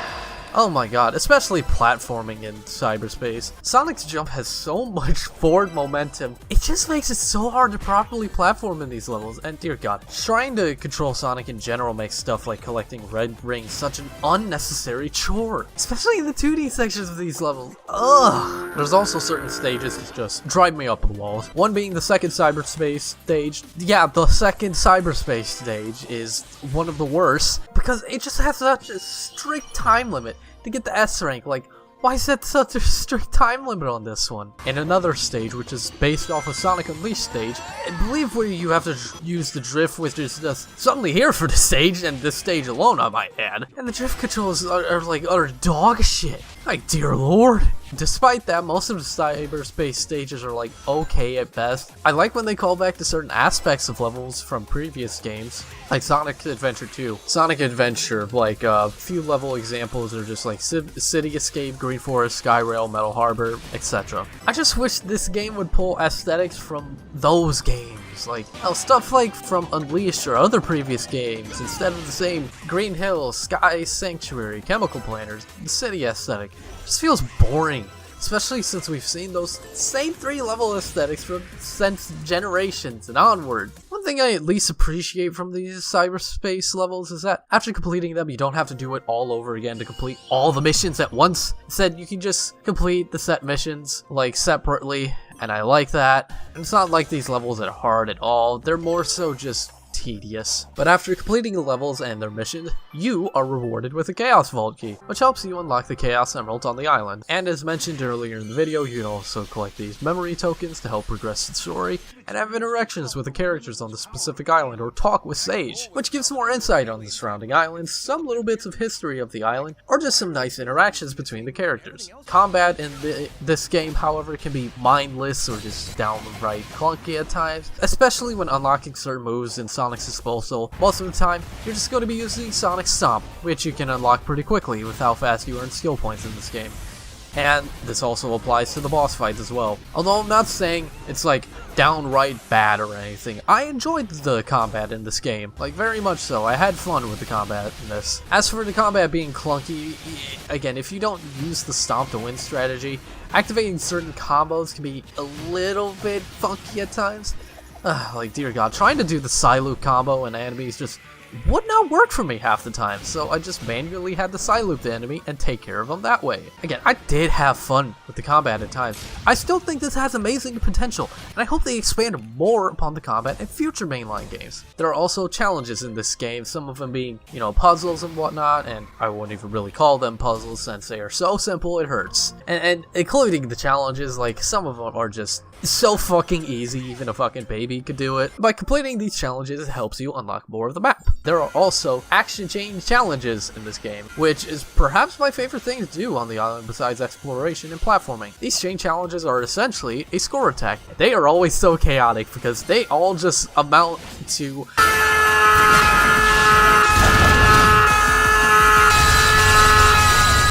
A: Oh my god, especially platforming in cyberspace. Sonic's jump has so much forward momentum, it just makes it so hard to properly platform in these levels, and dear god, trying to control Sonic in general makes stuff like collecting red rings such an unnecessary chore, especially in the 2D sections of these levels. Ugh! There's also certain stages that just drive me up the walls. One being the second cyberspace stage. Yeah, the second cyberspace stage is one of the worst, because it just has such a strict time limit to get the S rank. Like, why is that such a strict time limit on this one? And another stage, which is based off of Sonic Unleashed stage, I believe where you have to use the drift, which is just suddenly here for the stage, and this stage alone, I might add. And the drift controls are like utter dog shit. Like, dear lord. Despite that, most of the cyberspace stages are like okay at best. I like when they call back to certain aspects of levels from previous games, like Sonic Adventure 2. Sonic Adventure, like a few level examples are just like City Escape, Green Forest, Skyrail, Metal Harbor, etc. I just wish this game would pull aesthetics from those games. Like, stuff like from Unleashed or other previous games, instead of the same Green Hill, Sky Sanctuary, Chemical Planners, the city aesthetic. It just feels boring, especially since we've seen those same 3-level aesthetics since generations and onward. One thing I at least appreciate from these cyberspace levels is that after completing them, you don't have to do it all over again to complete all the missions at once. Instead, you can just complete the set missions, like, separately, and I like that. And it's not like these levels are hard at all. They're more so just tedious. But after completing the levels and their missions, you are rewarded with a Chaos Vault key, which helps you unlock the Chaos Emerald on the island. And as mentioned earlier in the video, you can also collect these memory tokens to help progress the story, and have interactions with the characters on the specific island, or talk with Sage, which gives more insight on the surrounding islands, some little bits of history of the island, or just some nice interactions between the characters. Combat in this game, however, can be mindless or just downright clunky at times, especially when unlocking certain moves in Sonic's disposal. Most of the time, you're just going to be using Sonic Stomp, which you can unlock pretty quickly with how fast you earn skill points in this game. And this also applies to the boss fights as well. Although I'm not saying it's like downright bad or anything. I enjoyed the combat in this game, like very much so. I had fun with the combat in this. As for the combat being clunky, again, if you don't use the stomp to win strategy, activating certain combos can be a little bit funky at times. Like, dear God, trying to do the Psy-Loop combo and enemies just would not work for me half the time, so I just manually had to Psy-Loop the enemy and take care of them that way. Again, I did have fun with the combat at times. I still think this has amazing potential, and I hope they expand more upon the combat in future mainline games. There are also challenges in this game, some of them being, you know, puzzles and whatnot, and I wouldn't even really call them puzzles since they are so simple it hurts. And including the challenges, like, some of them are just so fucking easy, even a fucking baby could do it. By completing these challenges, it helps you unlock more of the map. There are also action chain challenges in this game, which is perhaps my favorite thing to do on the island besides exploration and platforming. These chain challenges are essentially a score attack. They are always so chaotic because they all just amount to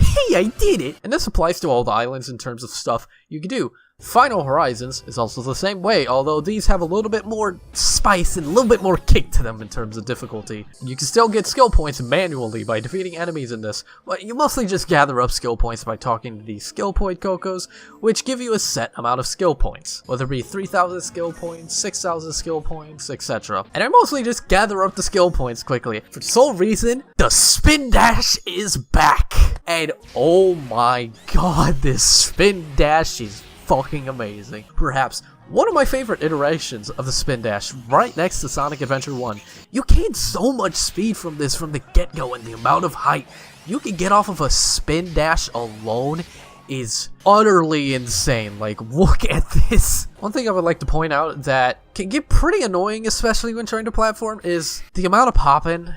A: hey, I did it! And this applies to all the islands in terms of stuff you can do. Final Horizons is also the same way, although these have a little bit more spice and a little bit more kick to them in terms of difficulty. You can still get skill points manually by defeating enemies in this, but you mostly just gather up skill points by talking to these skill point cocos, which give you a set amount of skill points, whether it be 3,000 skill points, 6,000 skill points, etc. And I mostly just gather up the skill points quickly, for the sole reason, the spin dash is back! And oh my god, this spin dash is fucking amazing. Perhaps one of my favorite iterations of the spin dash, right next to Sonic Adventure 1. You gain so much speed from this from the get-go, and the amount of height you can get off of a spin dash alone is utterly insane. Like, look at this. One thing I would like to point out that can get pretty annoying, especially when trying to platform, is the amount of popping.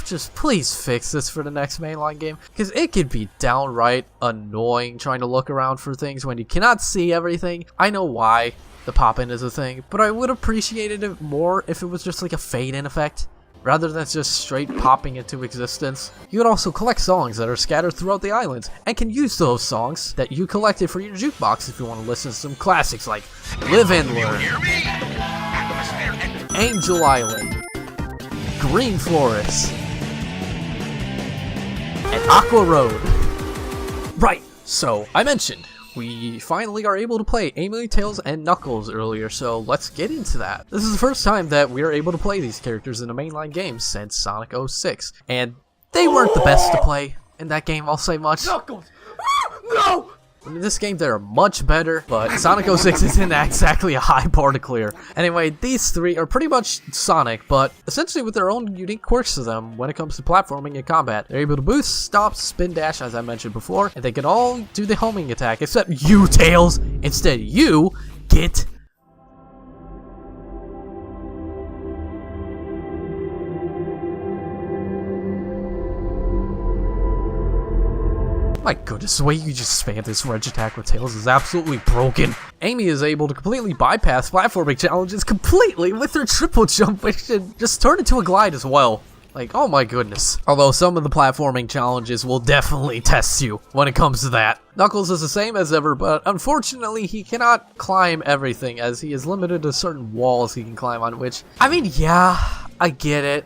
A: Just please fix this for the next mainline game, because it could be downright annoying trying to look around for things when you cannot see everything. I know why the pop-in is a thing, but I would have appreciated it more if it was just like a fade-in effect, rather than just straight popping into existence. You would also collect songs that are scattered throughout the islands, and can use those songs that you collected for your jukebox if you want to listen to some classics like Live and Learn, Angel Island, Green Forest, and Aqua Road. Right, so I mentioned we finally are able to play Amy, Tails, and Knuckles earlier, so let's get into that. This is the first time that we are able to play these characters in a mainline game since Sonic.EXE, and they weren't the best to play in that game, I'll say much.
F: Knuckles! No!
A: In this game, they're much better, but Sonic.EXE isn't exactly a high bar to clear. Anyway, these three are pretty much Sonic, but essentially with their own unique quirks to them when it comes to platforming and combat. They're able to boost, stop, spin dash, as I mentioned before, and they can all do the homing attack, except you, Tails! Instead, you get... My goodness, the way you just spam this Reg attack with Tails is absolutely broken. Amy is able to completely bypass platforming challenges completely with her triple jump, which can just turn into a glide as well. Like, oh my goodness. Although some of the platforming challenges will definitely test you when it comes to that. Knuckles is the same as ever, but unfortunately he cannot climb everything, as he is limited to certain walls he can climb on, which, I mean, yeah, I get it.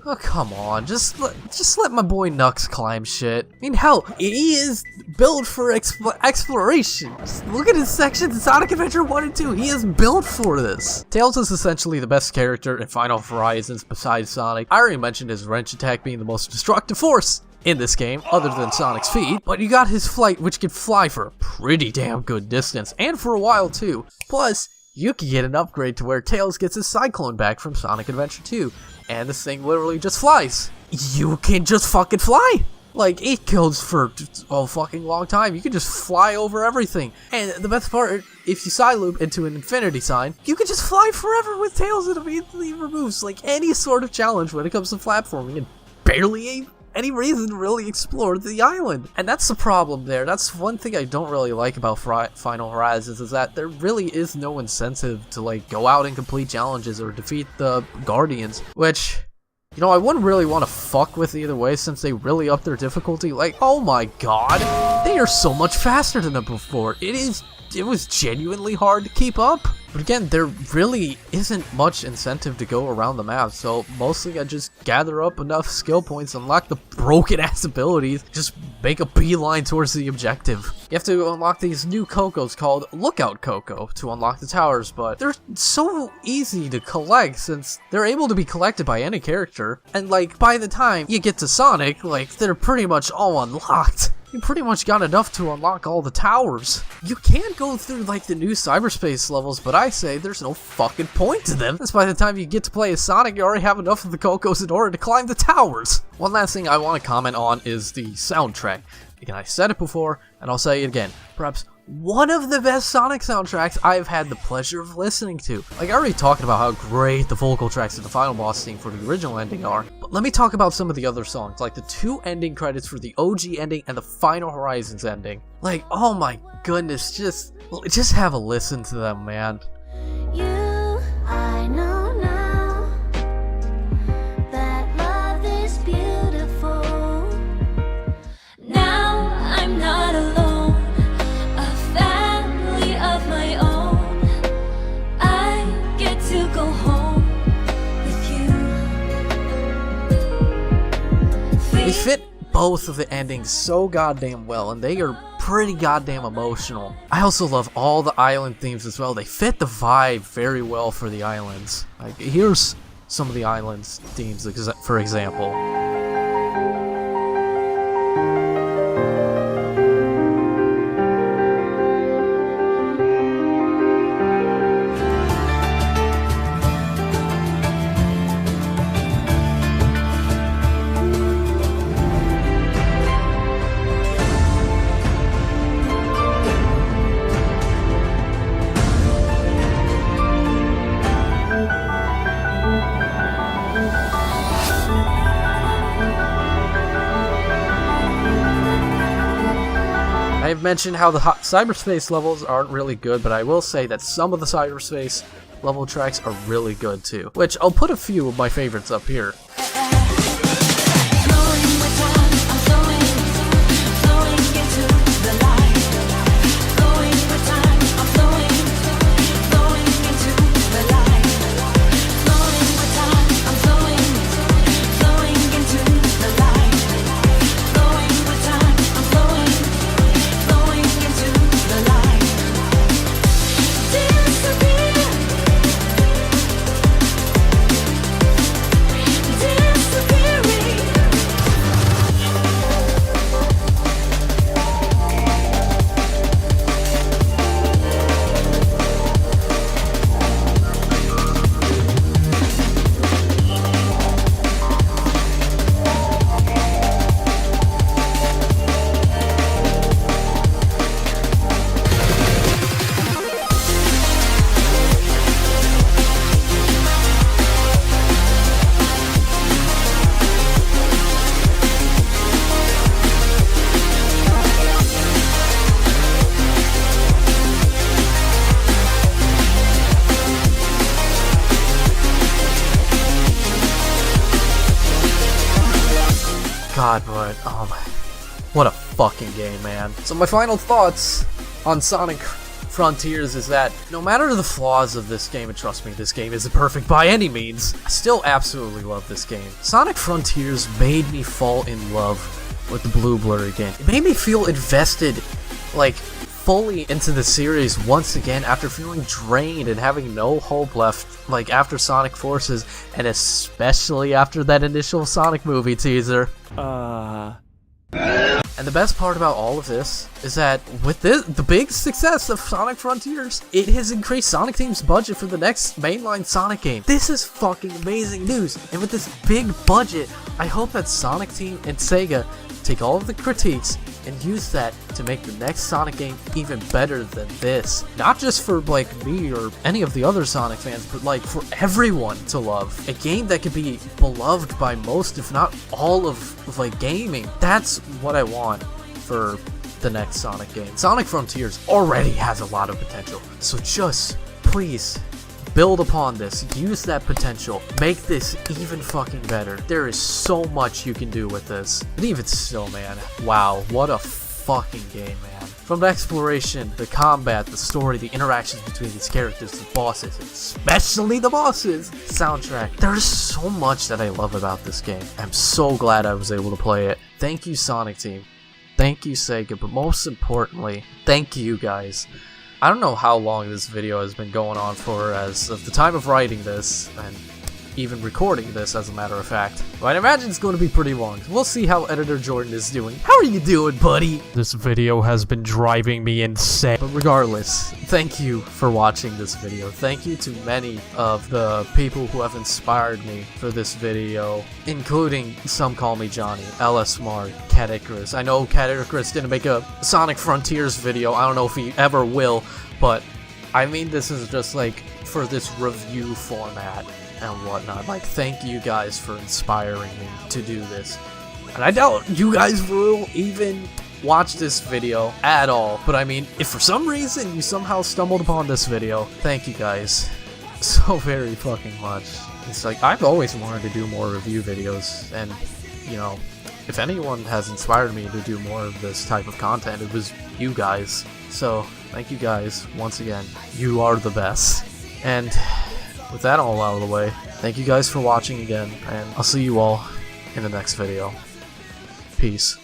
A: Oh, come on, just let my boy Nux climb shit. I mean, hell, he is built for exploration. Just look at his sections in Sonic Adventure 1 and 2. He is built for this. Tails is essentially the best character in Final Horizons besides Sonic. I already mentioned his wrench attack being the most destructive force in this game, other than Sonic's feet, but you got his flight, which can fly for a pretty damn good distance, and for a while too. Plus, you can get an upgrade to where Tails gets his Cyclone back from Sonic Adventure 2, and this thing literally just flies. You can just fucking fly! Like, it goes for a fucking long time. You can just fly over everything. And the best part, if you side loop into an infinity sign, you can just fly forever with Tails. It immediately removes, like, any sort of challenge when it comes to platforming, and barely any reason to really explore the island. And that's the problem there. That's one thing I don't really like about Final Horizons, is that there really is no incentive to, like, go out and complete challenges or defeat the Guardians, which, you know, I wouldn't really want to fuck with either way, since they really up their difficulty. Like, oh my god, they are so much faster than before. It was genuinely hard to keep up. But again, there really isn't much incentive to go around the map, so mostly I just gather up enough skill points, unlock the broken ass abilities, just make a beeline towards the objective. You have to unlock these new Cocos called Lookout Coco to unlock the towers, but they're so easy to collect since they're able to be collected by any character, and like by the time you get to Sonic, like they're pretty much all unlocked. You pretty much got enough to unlock all the towers. You can go through like the new cyberspace levels, but I say there's no fucking point to them. That's by the time you get to play as Sonic, you already have enough of the Cocos in order to climb the towers. One last thing I want to comment on is the soundtrack. Again, I said it before, and I'll say it again. Perhaps one of the best Sonic soundtracks I've had the pleasure of listening to. Like, I already talked about how great the vocal tracks of the final boss theme for the original ending are, but let me talk about some of the other songs, like the 2 ending credits for the OG ending and the Final Horizons ending. Like, oh my goodness, just have a listen to them, man.
H: I know now that love is beautiful. Now I'm not alone, a family of my own. I get to go home with you.
A: They fit both of the endings so goddamn well, and they are pretty goddamn emotional. I also love all the island themes as well. They fit the vibe very well for the islands. Like, here's some of the islands themes, for example. I've mentioned how the cyberspace levels aren't really good, but I will say that some of the cyberspace level tracks are really good too, which I'll put a few of my favorites up here. God, but what a fucking game, man. So my final thoughts on Sonic Frontiers is that no matter the flaws of this game, and trust me, this game isn't perfect by any means, I still absolutely love this game. Sonic Frontiers made me fall in love with the Blue Blur again. It made me feel invested, like, fully into the series once again after feeling drained and having no hope left, like after Sonic Forces, and especially after that initial Sonic movie teaser. And the best part about all of this is that with the big success of Sonic Frontiers, it has increased Sonic Team's budget for the next mainline Sonic game. This is fucking amazing news. And with this big budget, I hope that Sonic Team and Sega take all of the critiques and use that to make the next Sonic game even better than this. Not just for like me or any of the other Sonic fans, but like for everyone to love. A game that could be beloved by most, if not all of like gaming. That's what I want for the next Sonic game. Sonic Frontiers already has a lot of potential, so just please build upon this, use that potential, make this even fucking better. There is so much you can do with this. But even still, man, wow, what a fucking game, man. From the exploration, the combat, the story, the interactions between these characters, the bosses, especially the bosses, soundtrack. There's so much that I love about this game. I'm so glad I was able to play it. Thank you, Sonic Team. Thank you, Sega, but most importantly, thank you guys. I don't know how long this video has been going on for as of the time of writing this, and even recording this as a matter of fact. But I imagine it's going to be pretty long. We'll see how Editor Jordan is doing. How are you doing, buddy? This video has been driving me insane. But regardless, thank you for watching this video. Thank you to many of the people who have inspired me for this video, including Some Call Me Johnny, LS Mark, Cat Icarus. I know Cat Icarus didn't make a Sonic Frontiers video. I don't know if he ever will, but I mean, this is just like for this review format and whatnot. Like, thank you guys for inspiring me to do this. And I doubt you guys will even watch this video at all, but I mean, if for some reason you somehow stumbled upon this video, thank you guys so very fucking much. It's like, I've always wanted to do more review videos, and you know, if anyone has inspired me to do more of this type of content, it was you guys. So thank you guys once again. You are the best. And with that all out of the way, thank you guys for watching again, and I'll see you all in the next video. Peace.